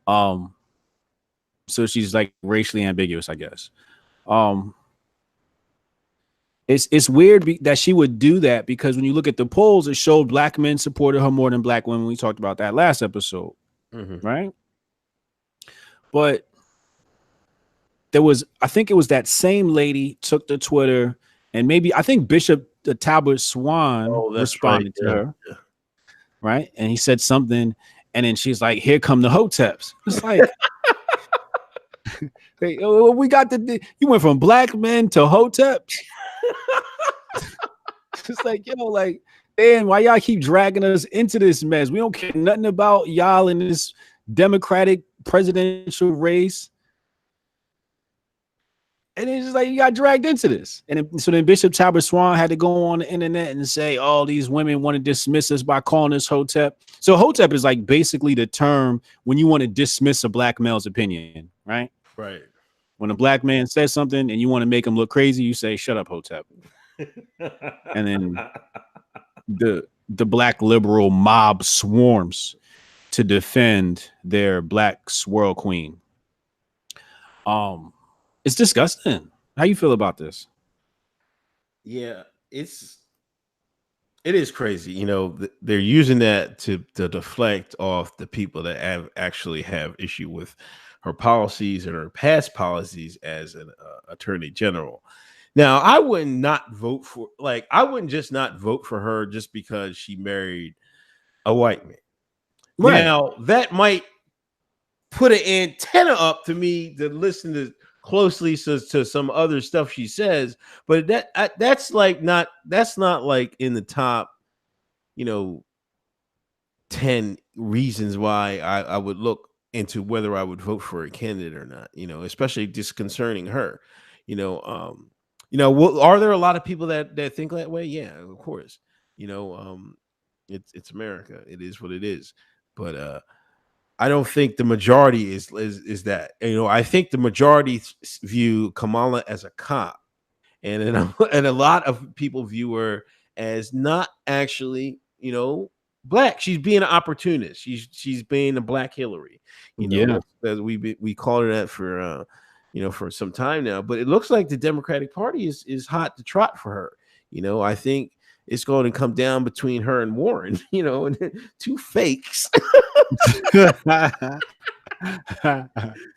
So she's like racially ambiguous, I guess. It's weird that she would do that, because when you look at the polls, it showed black men supported her more than black women. We talked about that last episode, right? But I think it was that same lady took to Twitter, and I think Bishop Talbot Swan responded to her, right? And he said something, and then she's like, "Here come the Hoteps." It's like, hey, we got you went from black men to Hoteps. It's like, damn, why y'all keep dragging us into this mess? We don't care nothing about y'all in this Democratic presidential race. And it's just like, you got dragged into this. And so then Bishop Talbot Swan had to go on the internet and say, all these women want to dismiss us by calling us Hotep. So Hotep is like basically the term when you want to dismiss a black male's opinion, right? Right. When a black man says something and you want to make him look crazy, you say, shut up, Hotep. And then the black liberal mob swarms to defend their black swirl queen. It's disgusting. How you feel about this? Yeah, it is crazy. You know, they're using that to deflect off the people that actually have issue with her policies and her past policies as an attorney general. Now, I wouldn't just not vote for her just because she married a white man. Right. Now, that might put an antenna up to me to listen closely to some other stuff she says, but that's not like in the top, 10 reasons why I would look into whether I would vote for a candidate or not, especially just concerning her. Are there a lot of people that think that way? Yeah, of course. It's America. It is what it is. But I don't think the majority is that. I think the majority view Kamala as a cop, and and a lot of people view her as not actually, black. She's being an opportunist. She's being a black Hillary. That we call her that for for some time now. But it looks like the Democratic Party is hot to trot for her. I think it's going to come down between her and Warren. And two fakes.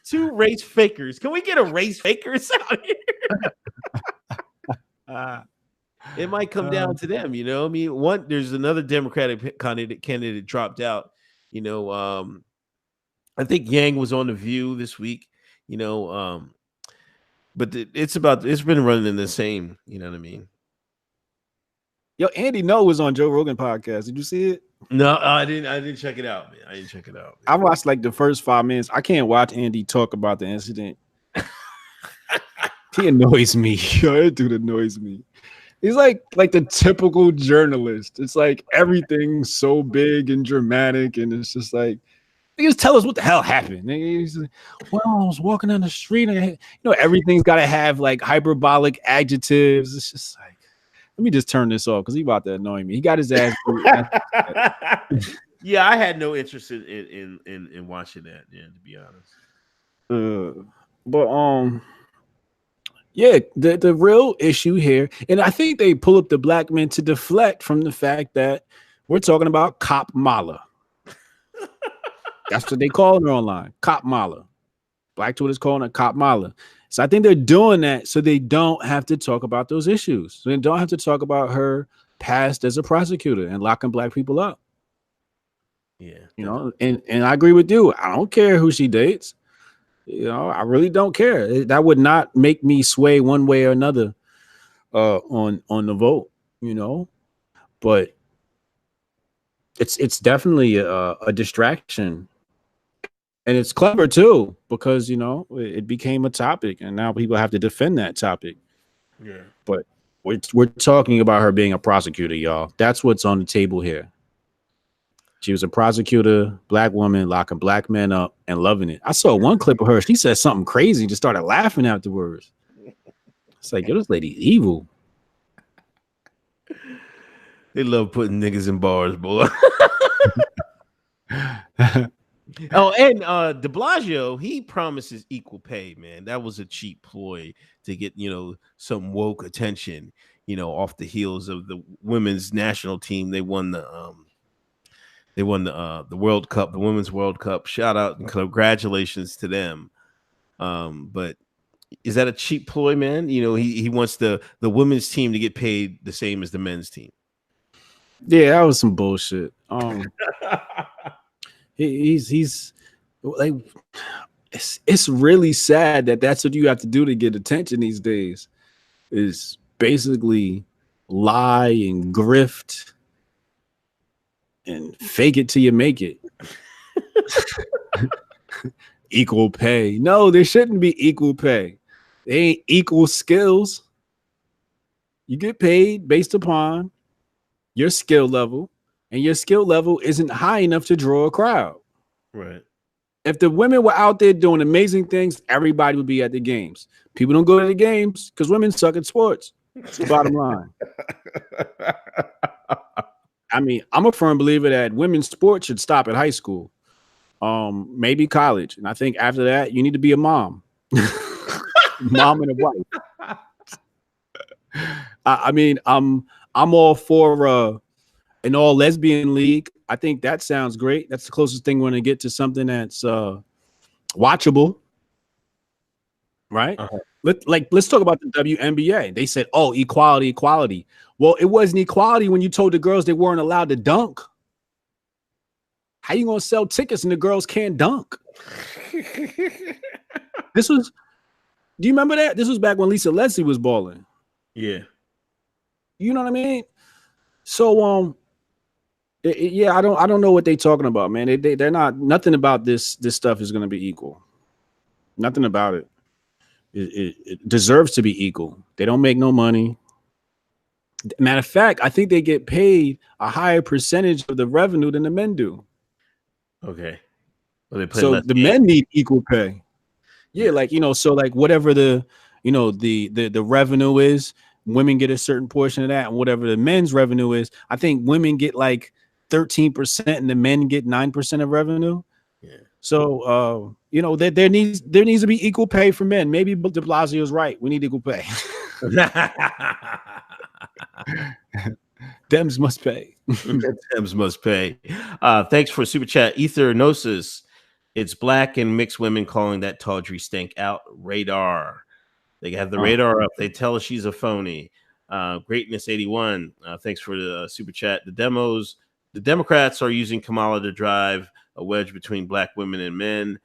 Two race fakers. Can we get a race fakers out here? It might come down to them, I mean, there's another Democratic candidate dropped out. I think Yang was on The View this week, but it's been running in the same, you know what I mean? Yo, Andy No was on Joe Rogan podcast. Did you see it? No, I didn't check it out, man. I watched like the first 5 minutes. I can't watch Andy talk about the incident. He annoys me. Yo, that dude annoys me. He's like the typical journalist. It's like everything's so big and dramatic, and it's just like, just tell us what the hell happened. He's like, well, I was walking down the street, and everything's got to have like hyperbolic adjectives. It's just like, let me just turn this off because he about to annoy me. He got his ass. Yeah, I had no interest in watching that. Yeah, to be honest. Yeah, the real issue here, and I think they pull up the black men to deflect from the fact that we're talking about Cop Mala. That's what they call her online, Cop Mala. Black Twitter's calling her Cop Mala. So I think they're doing that so they don't have to talk about those issues. So they don't have to talk about her past as a prosecutor and locking black people up. Yeah, and I agree with you. I don't care who she dates. I really don't care. That would not make me sway one way or another on the vote, but it's definitely a distraction, and it's clever too because it became a topic, and now people have to defend that topic. Yeah, but we're talking about her being a prosecutor, y'all. That's what's on the table here. She was a prosecutor, black woman, locking black men up and loving it. I saw one clip of her. She said something crazy, just started laughing afterwards. It's like, yo, this lady's evil. They love putting niggas in bars, boy. Oh, and de Blasio, he promises equal pay, man. That was a cheap ploy to get, some woke attention, off the heels of the women's national team. They won the World Cup, the Women's World Cup. Shout out and congratulations to them. But is that a cheap ploy, man? He wants the women's team to get paid the same as the men's team. Yeah, that was some bullshit. He's like, it's really sad that that's what you have to do to get attention these days, is basically lie and grift and fake it till you make it. Equal pay. No, there shouldn't be equal pay. They ain't equal skills. You get paid based upon your skill level, and your skill level isn't high enough to draw a crowd. Right. If the women were out there doing amazing things, everybody would be at the games. People don't go to the games because women suck at sports. That's the bottom line. I mean, I'm a firm believer that women's sports should stop at high school, maybe college. And I think after that, you need to be a mom. Mom and a wife. I mean, I'm all for an all lesbian league. I think that sounds great. That's the closest thing we're going to get to something that's watchable. Right? Uh-huh. Let's talk about the WNBA. They said, oh, equality. Well, it wasn't equality when you told the girls they weren't allowed to dunk. How you going to sell tickets and the girls can't dunk? Do you remember that? This was back when Lisa Leslie was balling. Yeah. You know what I mean? So, yeah, I don't know what they're talking about, man. They're not, nothing about this stuff is going to be equal. Nothing about it. It deserves to be equal. They don't make no money. Matter of fact, I think they get paid a higher percentage of the revenue than the men do. Okay. Well, so the men need equal pay. Yeah, like, so like whatever the you know, the revenue is, women get a certain portion of that, and whatever the men's revenue is, I think women get like 13% and the men get 9% of revenue. Yeah. So you know, there needs to be equal pay for men. Maybe de Blasio is right. We need equal pay. Dems must pay. Dems must pay. Thanks for super chat. Ethernosis. It's black and mixed women calling that tawdry stink out. Radar. They have the radar up. They tell us she's a phony. Greatness 81. Thanks for the super chat. The Democrats are using Kamala to drive a wedge between black women and men.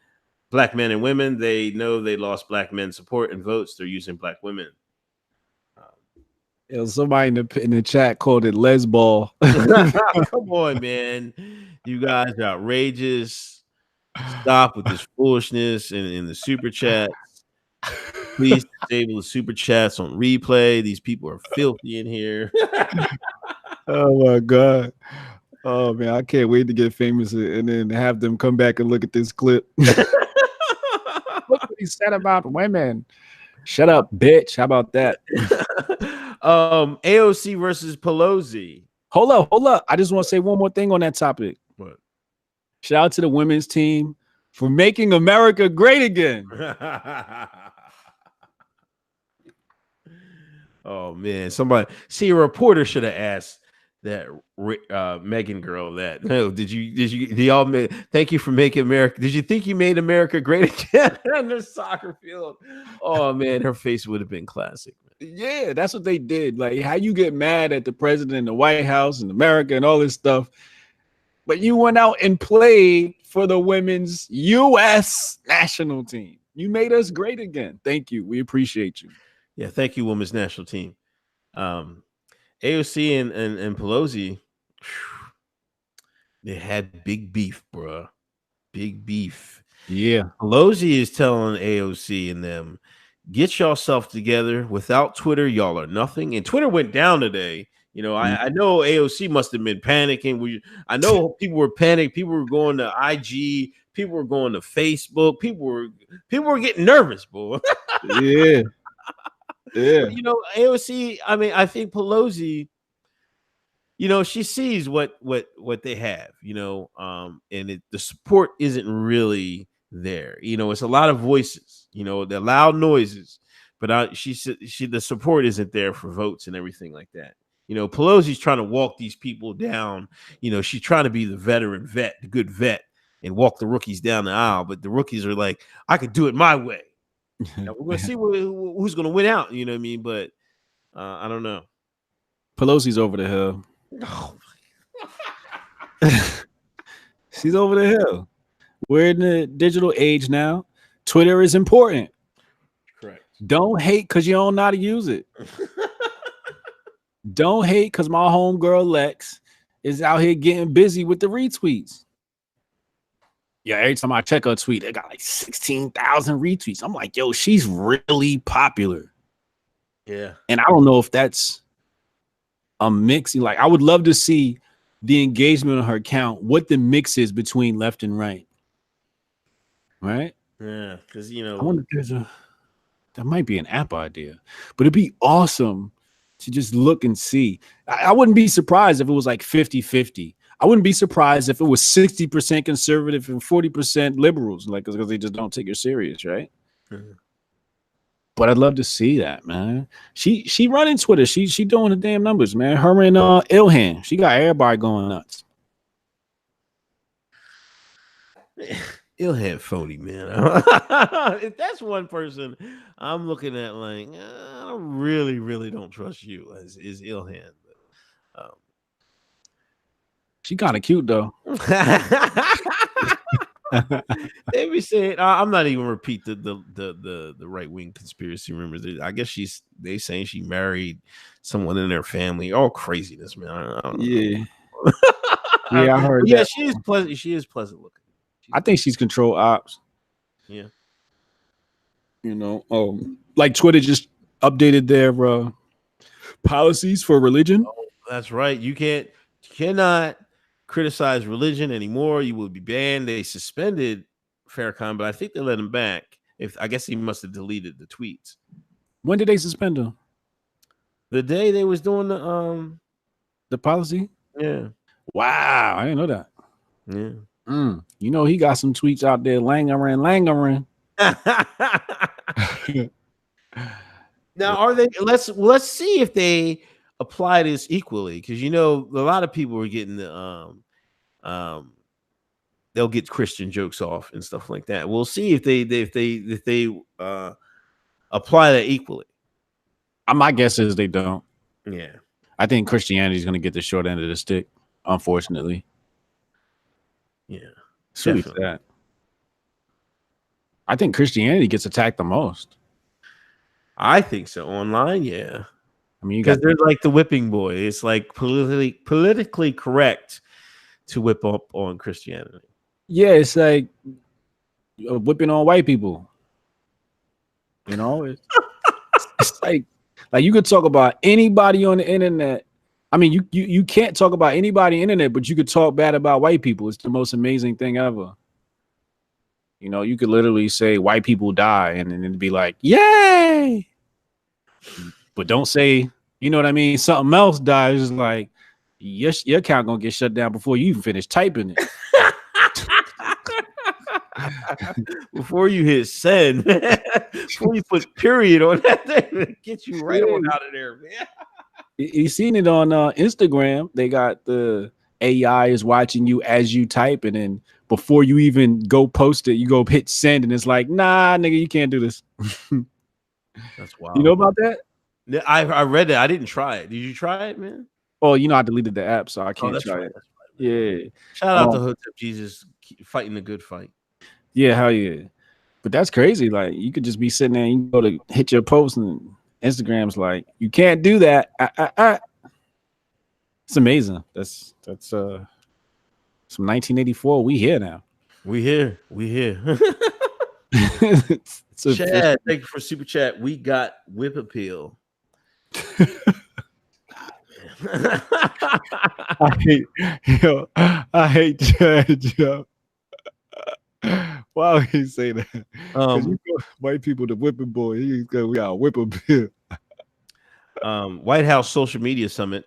Black men and women. They know they lost black men's support and votes. They're using black women. Somebody in the chat called it lesball. Come on, man. You guys are outrageous. Stop with this foolishness in the super chats. Please disable the super chats on replay. These people are filthy in here. Oh my God. Oh man, I can't wait to get famous and then have them come back and look at this clip. Look what he said about women. Shut up, bitch. How about that? AOC versus Pelosi. Hold up. I just want to say one more thing on that topic. What? Shout out to the women's team for making America great again. Oh man, somebody see, a reporter should have asked that Megan girl that. No, did y'all thank you for making America? Did you think you made America great again on the soccer field? Oh man, her face would have been classic. Yeah, that's what they did. Like, how you get mad at the president, the White House, and America, and all this stuff, but you went out and played for the women's U.S. national team. You made us great again. Thank you. We appreciate you. Yeah, thank you, women's national team. AOC and Pelosi, they had big beef, bro. Big beef. Yeah. Pelosi is telling AOC and them, get yourself together. Without Twitter, y'all are nothing. And Twitter went down today. You know, I know AOC must have been panicking. I know people were panicked. People were going to IG. People were going to Facebook. People were getting nervous, boy. Yeah. Yeah. But, you know, AOC, I mean, I think Pelosi, you know, she sees what they have, you know, and the support isn't really there. You know, it's a lot of voices, you know, the loud noises, but the support isn't there for votes and everything like that. You know, Pelosi's trying to walk these people down. You know, she's trying to be the veteran vet, the good vet, and walk the rookies down the aisle. But the rookies are like, I could do it my way. You know, we're going to see who's going to win out. You know what I mean? But I don't know. Pelosi's over the hill. Oh. She's over the hill. We're in the digital age now. Twitter is important. Correct. Don't hate because you don't know how to use it. Don't hate because my homegirl Lex is out here getting busy with the retweets. Yeah, every time I check her tweet, they got like 16,000 retweets. I'm like, yo, she's really popular. Yeah. And I don't know if that's a mix. Like, I would love to see the engagement on her account, what the mix is between left and right. Right? Yeah, because, you know, I wonder if that might be an app idea, but it'd be awesome to just look and see. I wouldn't be surprised if it was like 50-50. I wouldn't be surprised if it was 60% conservative and 40% liberals, like, because they just don't take her serious, right? Mm-hmm. But I'd love to see that, man. She running Twitter. She doing the damn numbers, man. Her and Ilhan. She got everybody going nuts. Ilhan phony, man. If that's one person I'm looking at, like, I really don't trust you, is Ilhan. She kind of cute though. They be saying, I'm not even repeat the right wing conspiracy rumors. I guess they saying she married someone in their family. All craziness, man. I don't know. Yeah, I heard. Yeah, she is pleasant. She is pleasant looking. I think she's control ops. Yeah, you know, like Twitter just updated their policies for religion. Oh, that's right. You cannot criticize religion anymore. You will be banned. They suspended Farrakhan, but I think they let him back. I guess he must have deleted the tweets. When did they suspend him? The day they was doing The policy? yeah. Wow, I didn't know that. Yeah. You know, he got some tweets out there, langering. Now, are they? Let's see if they apply this equally, because you know a lot of people are getting the they'll get Christian jokes off and stuff like that. We'll see if they apply that equally. My guess is they don't. Yeah, I think Christianity is going to get the short end of the stick, unfortunately. Yeah, it's really sad. I think Christianity gets attacked the most. I think so. Online, yeah. I mean, because they're like the whipping boy. It's like politically correct to whip up on Christianity. Yeah, it's like whipping on white people. You know, it's like you could talk about anybody on the internet. I mean, you can't talk about anybody on the internet, but you could talk bad about white people. It's the most amazing thing ever. You know, you could literally say white people die and then it'd be like, yay. But don't say, you know what I mean? Something else dies. It's like, your account gonna get shut down before you even finish typing it. Before you hit send, before you put period on that thing, get you right on out of there, man. You seen it on Instagram? They got the AI is watching you as you type, and then before you even go post it, you go hit send, and it's like, nah, nigga, you can't do this. That's wild. You know about that? I read it. I didn't try it. Did you try it, man? Oh, you know, I deleted the app, so I can't try it. That's right, yeah. Shout out to Hoteps Jesus fighting the good fight. Yeah, hell yeah. But that's crazy. Like, you could just be sitting there and you go to hit your post, and Instagram's like, you can't do that. It's amazing. That's some 1984. We here now. We here. it's Chad, thank you for super chat. We got whip appeal. I hate Chad, Joe. Why would he say that? You go white people, the whipping boy. He's go, we got whip appeal. White House social media summit.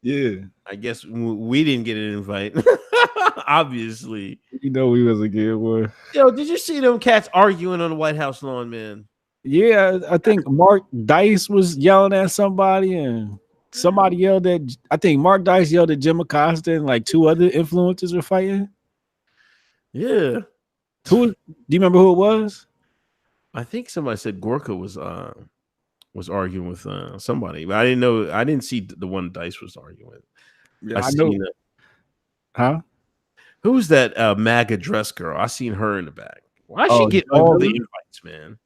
Yeah, I guess we didn't get an invite. Obviously, you know we was a good one. Yo, did you see them cats arguing on the White House lawn, man? Yeah, I think Mark Dice was yelling at somebody, and somebody yelled at. I think Mark Dice yelled at Jim Acosta, and like two other influencers were fighting. Yeah, do you remember who it was? I think somebody said Gorka was arguing with somebody, but I didn't know. I didn't see the one Dice was arguing with. Yeah, I know. Huh? Who's that MAGA dress girl? I seen her in the back. Why she get all the invites, man?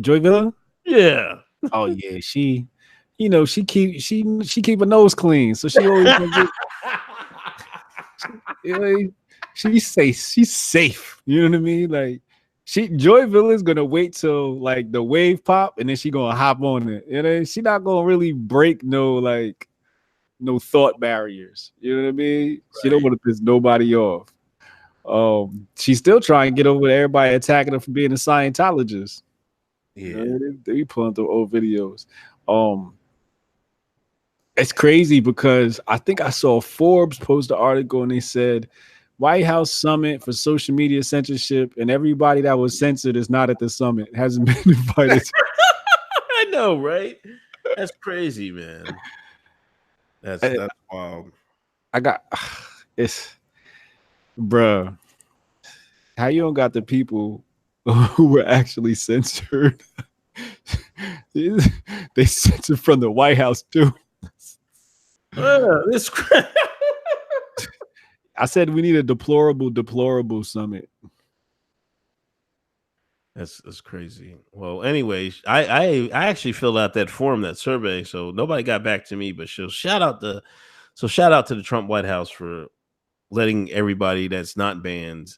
Joy Villa? Yeah. Oh yeah, she, you know, she keep her nose clean, so she always she's safe. She's safe. You know what I mean? Like Joy Villa is gonna wait till like the wave pop, and then she gonna hop on it. You know, she not gonna really break no thought barriers. You know what I mean? Right. She don't want to piss nobody off. She's still trying to get over everybody attacking her for being a Scientologist. Yeah, you know, they pulling through old videos. It's crazy because I think I saw Forbes post an article and they said White House summit for social media censorship, and everybody that was censored is not at the summit. It hasn't been invited. I know, right? That's crazy, man. That's wild. Bruh. How you don't got the people who were actually censored? They censored from the White House too. This I said we need a deplorable summit. That's crazy. Well, anyways, I actually filled out that form, that survey, so nobody got back to me. But shout out to the Trump White House for letting everybody that's not banned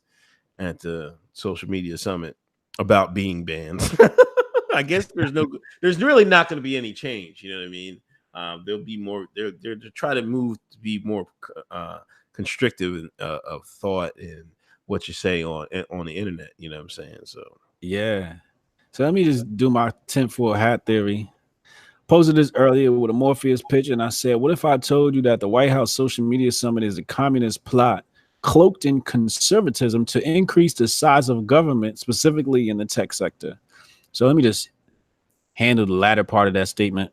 at the social media summit about being banned. I guess there's really not going to be any change. You know what I mean? There'll be more. They're try to move to be more constrictive of thought and what you say on the internet. You know what I'm saying? So. Yeah. So let me just do my tinfoil hat theory. Posted this earlier with a Morpheus picture, and I said, what if I told you that the White House social media summit is a communist plot cloaked in conservatism to increase the size of government, specifically in the tech sector? So let me just handle the latter part of that statement.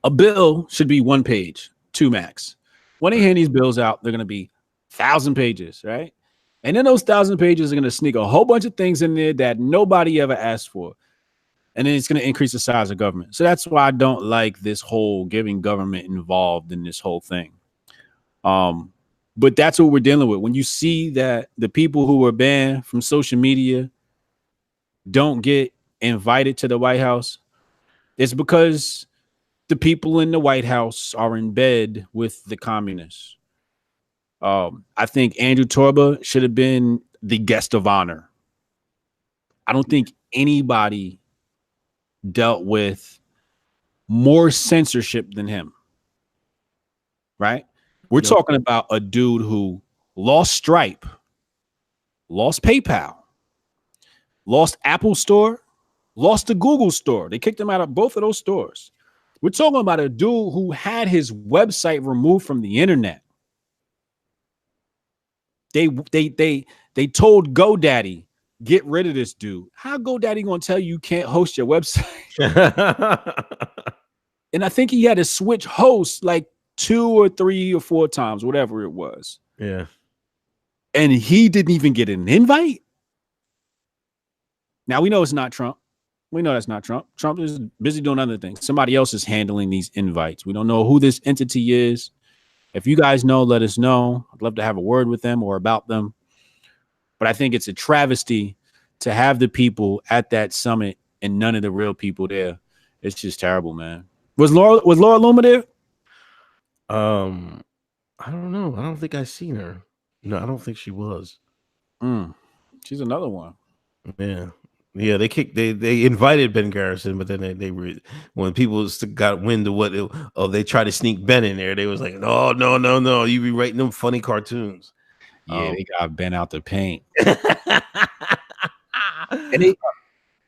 A bill should be 1 page, 2 max. When they hand these bills out, they're going to be 1,000 pages, right? And then those 1,000 pages are going to sneak a whole bunch of things in there that nobody ever asked for. And then it's going to increase the size of government. So that's why I don't like this whole getting government involved in this whole thing. But that's what we're dealing with. When you see that the people who were banned from social media don't get invited to the White House, it's because the people in the White House are in bed with the communists. I think Andrew Torba should have been the guest of honor. I don't think anybody dealt with more censorship than him, right? We're talking about a dude who lost Stripe, lost PayPal, lost Apple Store, lost the Google Store. They kicked him out of both of those stores. We're talking about a dude who had his website removed from the internet. They told GoDaddy, get rid of this dude. How GoDaddy gonna tell you can't host your website? And I think he had to switch hosts like 2 or 3 or 4 times, whatever it was. Yeah. And he didn't even get an invite. Now we know it's not Trump. We know that's not Trump. Trump is busy doing other things. Somebody else is handling these invites. We don't know who this entity is. If you guys know, let us know. I'd love to have a word with them or about them. But I think it's a travesty to have the people at that summit and none of the real people there. It's just terrible, man. Was Laura Loomer there? I don't know. I don't think I seen her. No, I don't think she was. She's another one. Yeah. Yeah, they invited Ben Garrison, but then they when people got wind of what they tried to sneak Ben in there, they was like, no, you be writing them funny cartoons. Yeah, they got Ben out the paint. And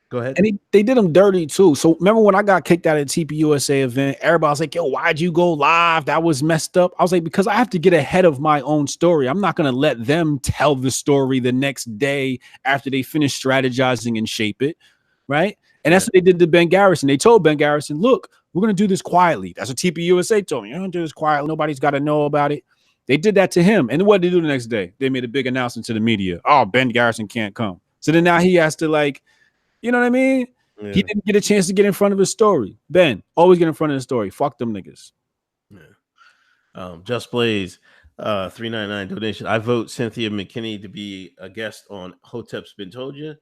go ahead. And they did him dirty too. So remember when I got kicked out of the TPUSA event, everybody was like, yo, why'd you go live? That was messed up. I was like, because I have to get ahead of my own story. I'm not going to let them tell the story the next day after they finish strategizing and shape it. Right. And that's what they did to Ben Garrison. They told Ben Garrison, look, we're going to do this quietly. That's what TPUSA told me. You're going to do this quietly. Nobody's got to know about it. They did that to him. And what did they do the next day? They made a big announcement to the media. Oh, Ben Garrison can't come. So then now he has to like, you know what I mean? Yeah. He didn't get a chance to get in front of his story. Ben, always get in front of the story. Fuck them niggas. Yeah. Just Blaze, $3.99 donation. I vote Cynthia McKinney to be a guest on Hoteps Been Told You.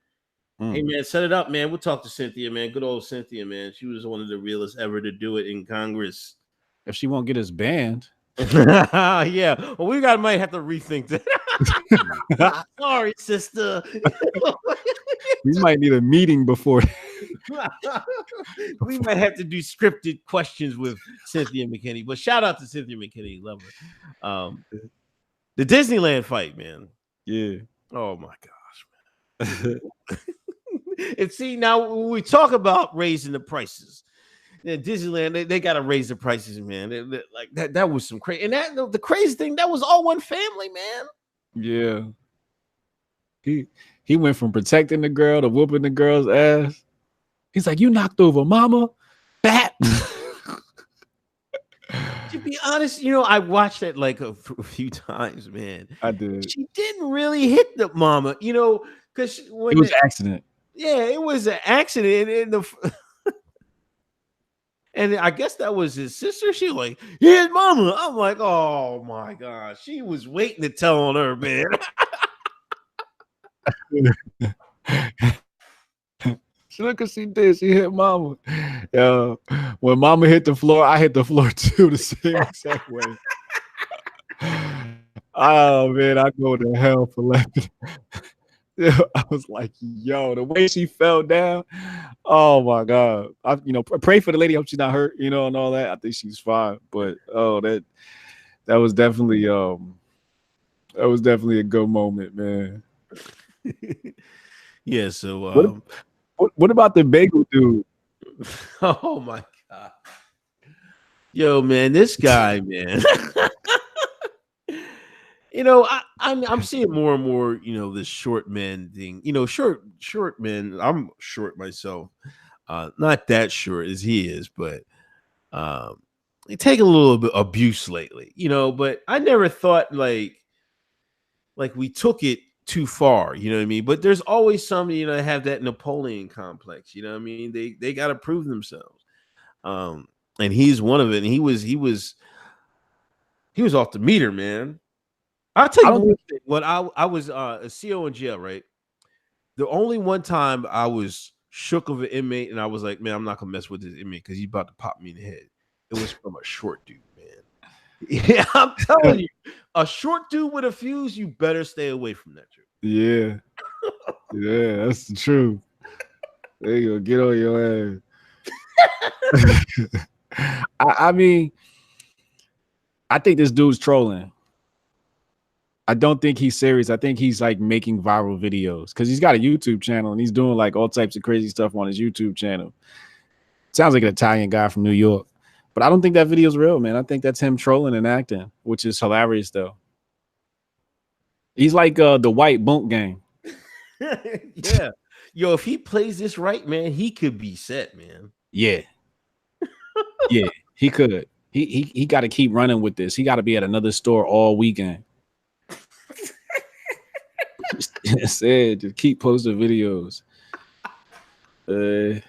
Hey man, set it up, man. We'll talk to Cynthia, man. Good old Cynthia, man. She was one of the realest ever to do it in Congress. If she won't get us banned. Yeah. Well, might have to rethink that. Sorry, sister. We might need a meeting before. We might have to do scripted questions with Cynthia McKinney. But shout out to Cynthia McKinney. Love her. The Disneyland fight, man. Yeah. Oh my gosh, man. And see, now when we talk about raising the prices, Disneyland, they got to raise the prices, man. Like that was some crazy. And that the crazy thing, that was all one family, man. Yeah. He went from protecting the girl to whooping the girl's ass. He's like, you knocked over mama. Bat. To be honest, I watched that like a few times, man. I did. She didn't really hit the mama, because it was an accident. Yeah, it was an accident. And I guess that was his sister. She was like, here's mama. I'm like, oh my gosh. She was waiting to tell on her, man. Look what she did. She hit mama. When mama hit the floor, I hit the floor too, the same exact way. Oh man, I go to hell for laughing. I was like, yo, the way she fell down. Oh my God. I pray for the lady. Hope she's not hurt, and all that. I think she's fine. But that was definitely a good moment, man. Yeah, so What about the bagel dude? Oh my god. Yo, man, this guy, man. I'm seeing more and more, this short men thing. Short men. I'm short myself. Not that short as he is, but they take a little bit abuse lately, but I never thought like we took it too far, you know what I mean? But there's always somebody, that have that Napoleon complex, you know what I mean? They got to prove themselves. And he's one of it. And he was off the meter, man. I'll tell you one thing. When I was a CO in jail, right? The only one time I was shook of an inmate, and I was like, man, I'm not gonna mess with this inmate because he's about to pop me in the head. It was from a short dude, man. Yeah, I'm telling you, a short dude with a fuse, you better stay away from that dude. Yeah. Yeah, that's the truth. There you go. Get on your ass. I mean, I think this dude's trolling. I don't think he's serious. I think he's like making viral videos because he's got a YouTube channel and he's doing like all types of crazy stuff on his YouTube channel. Sounds like an Italian guy from New York, but I don't think that video's real, man. I think that's him trolling and acting, which is hilarious though. He's like the white bunk gang. Yeah. Yo, if he plays this right, man, he could be set, man. Yeah. Yeah, he could. He got to keep running with this. He got to be at another store all weekend. Just keep posting videos. He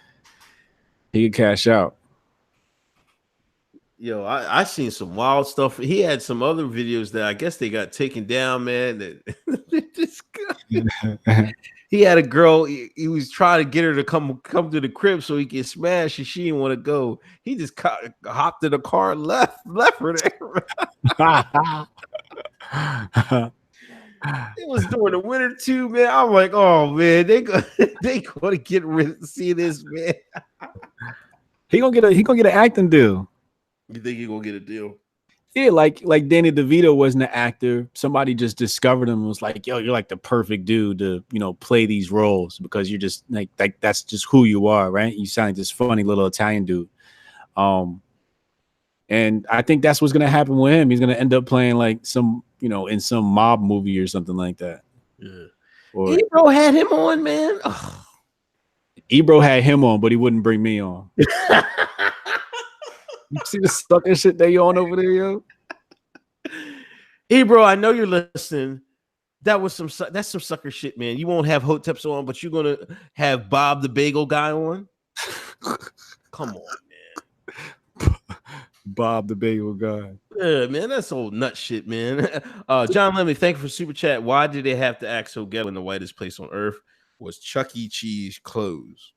can cash out. Yo, I seen some wild stuff. He had some other videos that I guess they got taken down, man. He had a girl. He was trying to get her to come to the crib so he could smash, and she didn't want to go. He just hopped in the car and left her there. It was during the winter too, man. I'm like, oh man, they gonna get rid of see this, man. He gonna get an acting deal. You think he gonna get a deal? Yeah, like Danny DeVito wasn't an actor. Somebody just discovered him and was like, yo, you're like the perfect dude to, play these roles because you're just like that's just who you are, right? You sound like this funny little Italian dude. And I think that's what's gonna happen with him. He's gonna end up playing like some, in some mob movie or something like that. Yeah. Ebro had him on, man. Oh. Ebro had him on, but he wouldn't bring me on. You see the sucker shit they on over there, yo? Ebro, I know you're listening. That's some sucker shit, man. You won't have Hoteps on, but you're gonna have Bob the Bagel guy on. Come on, man. Bob the Bagel guy. Yeah, man, that's old nut shit, man. John Lemmy, thank you for super chat. Why did they have to act so ghetto when the whitest place on earth was Chuck E. Cheese closed?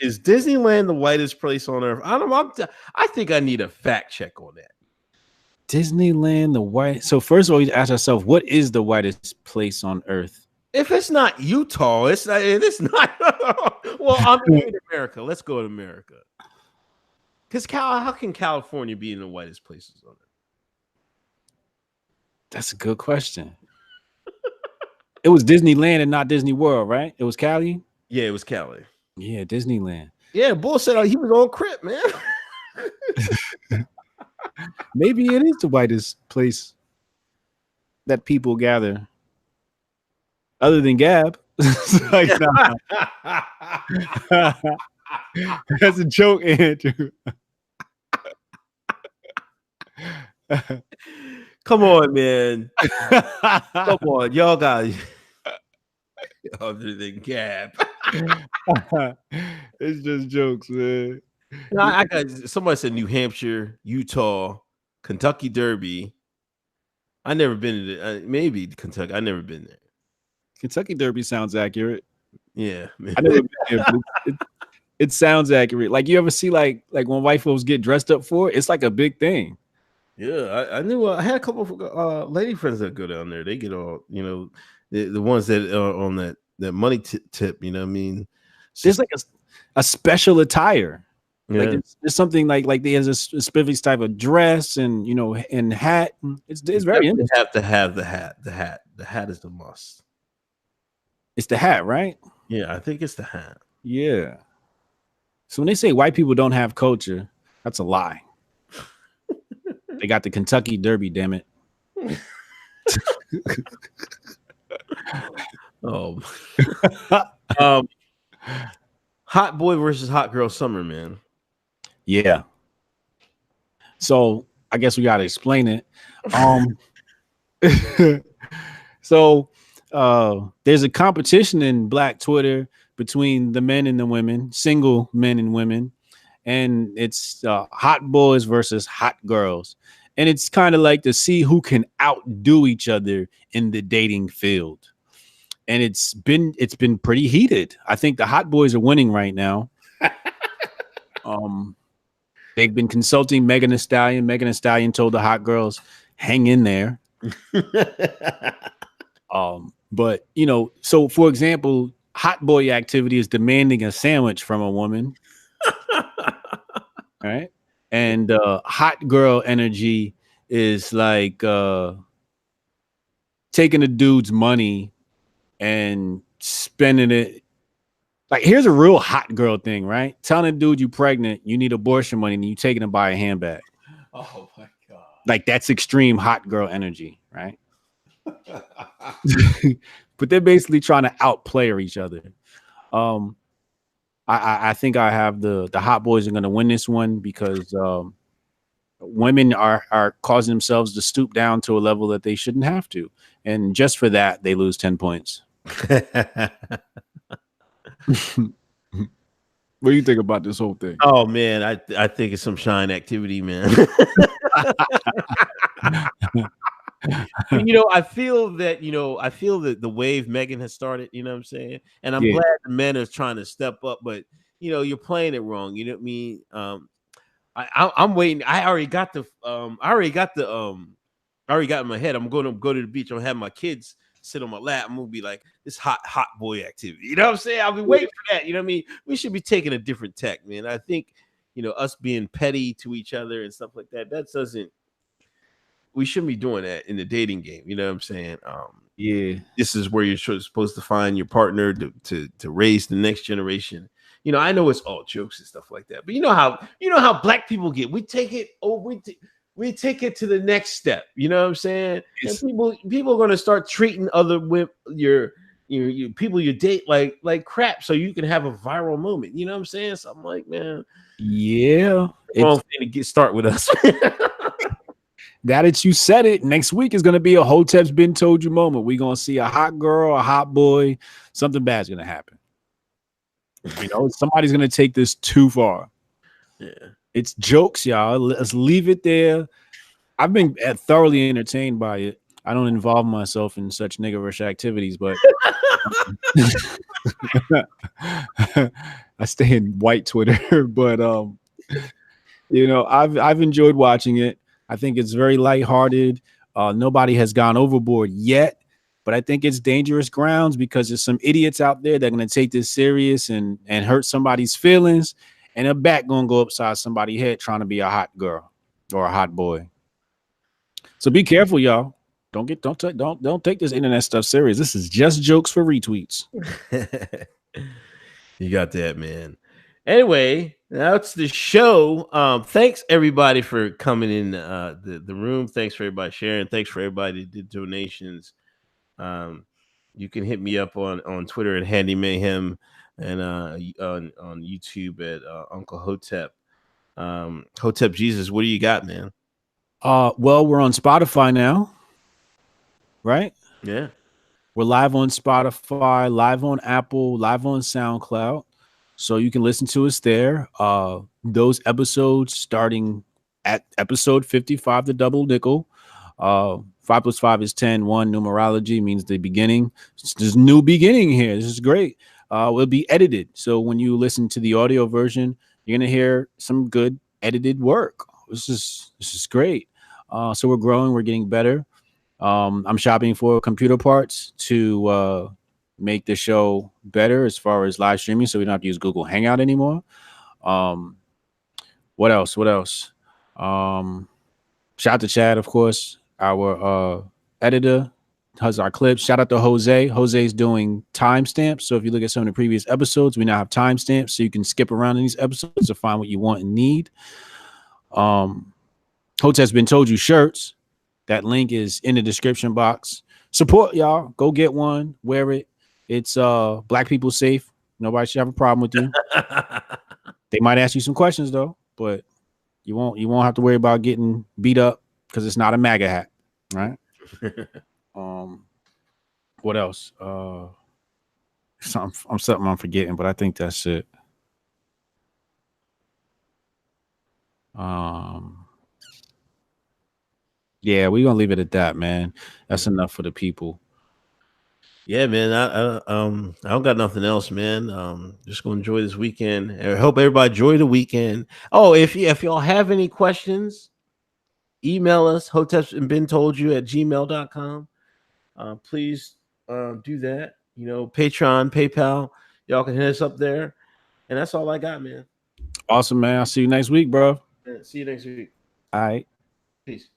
Is Disneyland the whitest place on earth? I think I need a fact check on that. Disneyland, the white. So first of all, you ask yourself, what is the whitest place on earth? If it's not Utah, it's not. Well, I'm in America. Let's go to America. Because how can California be in the whitest places on earth? That's a good question. It was Disneyland and not Disney World, right? It was Cali? Yeah, it was Cali. Yeah, Disneyland. Yeah, Bull said he was on Crip, man. Maybe it is the whitest place that people gather. Other than Gab. Like, that's a joke, Andrew. Come on, man. Come on, y'all guys. Other than Gab. It's just jokes, man. I got somebody said New Hampshire, Utah, Kentucky Derby. I never been to maybe Kentucky. I never been there. Kentucky Derby sounds accurate. Yeah, man. I never been there, but it sounds accurate. Like you ever see like when white folks get dressed up for it, it's like a big thing. Yeah, I knew. I had a couple of lady friends that go down there. They get all the ones that are on that money tip. You know what I mean? There's like a special attire. Yeah. Like there's something like there's a specific type of dress and and hat. It's very interesting. You have to have the hat. The hat is the must. It's the hat, right? Yeah, I think it's the hat. Yeah. So when they say white people don't have culture, that's a lie. They got the Kentucky Derby, damn it. Oh, hot boy versus hot girl summer, man. Yeah. So I guess we got to explain it. So there's a competition in Black Twitter between the men and the women, single men and women, and it's hot boys versus hot girls, and it's kind of like to see who can outdo each other in the dating field. And it's been pretty heated. I think the hot boys are winning right now. They've been consulting Megan Thee Stallion. Megan Thee Stallion told the hot girls, "Hang in there." But you know, so for example, hot boy activity is demanding a sandwich from a woman, right? And hot girl energy is like taking a dude's money and spending it. Like, here's a real hot girl thing, right? Telling a dude you pregnant, you need abortion money, and you taking to buy a handbag. Oh my god! Like, that's extreme hot girl energy, right? But they're basically trying to outplay each other. I think I have the hot boys are going to win this one because women are causing themselves to stoop down to a level that they shouldn't have to, and just for that they lose 10 points. What do you think about this whole thing? Oh man, I think it's some shine activity, man. I feel that the wave Megan has started, you know what I'm saying? And I'm glad the men are trying to step up, but you're playing it wrong. You know what I mean? I'm waiting. I already got in my head. I'm going to go to the beach. I'm gonna have my kids sit on my lap. I'm gonna be like, this hot boy activity. You know what I'm saying? I'll be waiting for that. You know what I mean? We should be taking a different tack, man. I think, us being petty to each other and stuff like that, we shouldn't be doing that in the dating game. You know what I'm saying? This is where you're supposed to find your partner to raise the next generation. I know it's all jokes and stuff like that, but you know how black people get. We take it. We take it to the next step. You know what I'm saying? And people are going to start treating other women, your people you date like crap, so you can have a viral moment. You know what I'm saying? So I'm like, man, yeah, wrong thing to start with us. That you said it. Next week is going to be a Hoteps been told you moment. We're going to see a hot girl, a hot boy. Something bad's going to happen. Somebody's going to take this too far. Yeah. It's jokes, y'all. Let's leave it there. I've been thoroughly entertained by it. I don't involve myself in such niggerish activities, but I stay in white Twitter. But I've enjoyed watching it. I think it's very lighthearted. Nobody has gone overboard yet, but I think it's dangerous grounds because there's some idiots out there that are going to take this serious and hurt somebody's feelings, and a bat going to go upside somebody's head trying to be a hot girl or a hot boy. So be careful, y'all. Don't take this internet stuff serious. This is just jokes for retweets. You got that, man. Anyway, that's the show. Thanks everybody for coming in the room. Thanks for everybody sharing. Thanks for everybody that did donations. You can hit me up on Twitter at Handy Mayhem and on YouTube at Uncle Hotep. Hotep Jesus, what do you got, man? Well, we're on Spotify now, right? Yeah. We're live on Spotify, live on Apple, live on SoundCloud. So you can listen to us there. Those episodes starting at episode 55, the double nickel. 5 + 5 is 10. 1 numerology means the beginning. There's new beginning here. This is great. Will be edited. So when you listen to the audio version, you're gonna hear some good edited work. This is great. So we're growing. We're getting better. I'm shopping for computer parts to make the show better as far as live streaming, so we don't have to use Google Hangout anymore. What else? Shout out to Chad, of course, our editor. has our clips. Shout out to Jose. Jose's doing timestamps. So if you look at some of the previous episodes, we now have timestamps so you can skip around in these episodes to find what you want and need. Hoteps Been Told You shirts. That link is in the description box. Support y'all. Go get one. Wear it. It's black people safe. Nobody should have a problem with you. They might ask you some questions though, but you won't have to worry about getting beat up because it's not a MAGA hat, right? What else? Something I'm forgetting, but I think that's it. Yeah, we're gonna leave it at that, man. That's enough for the people. Yeah, man. I don't got nothing else, man. Just gonna enjoy this weekend. I hope everybody enjoy the weekend. Oh, if y'all have any questions, email us hotepsandbeentoldyu@gmail.com. Please do that. You know, Patreon, PayPal, y'all can hit us up there. And that's all I got, man. Awesome, man. I'll see you next week, bro. See you next week. All right. Peace.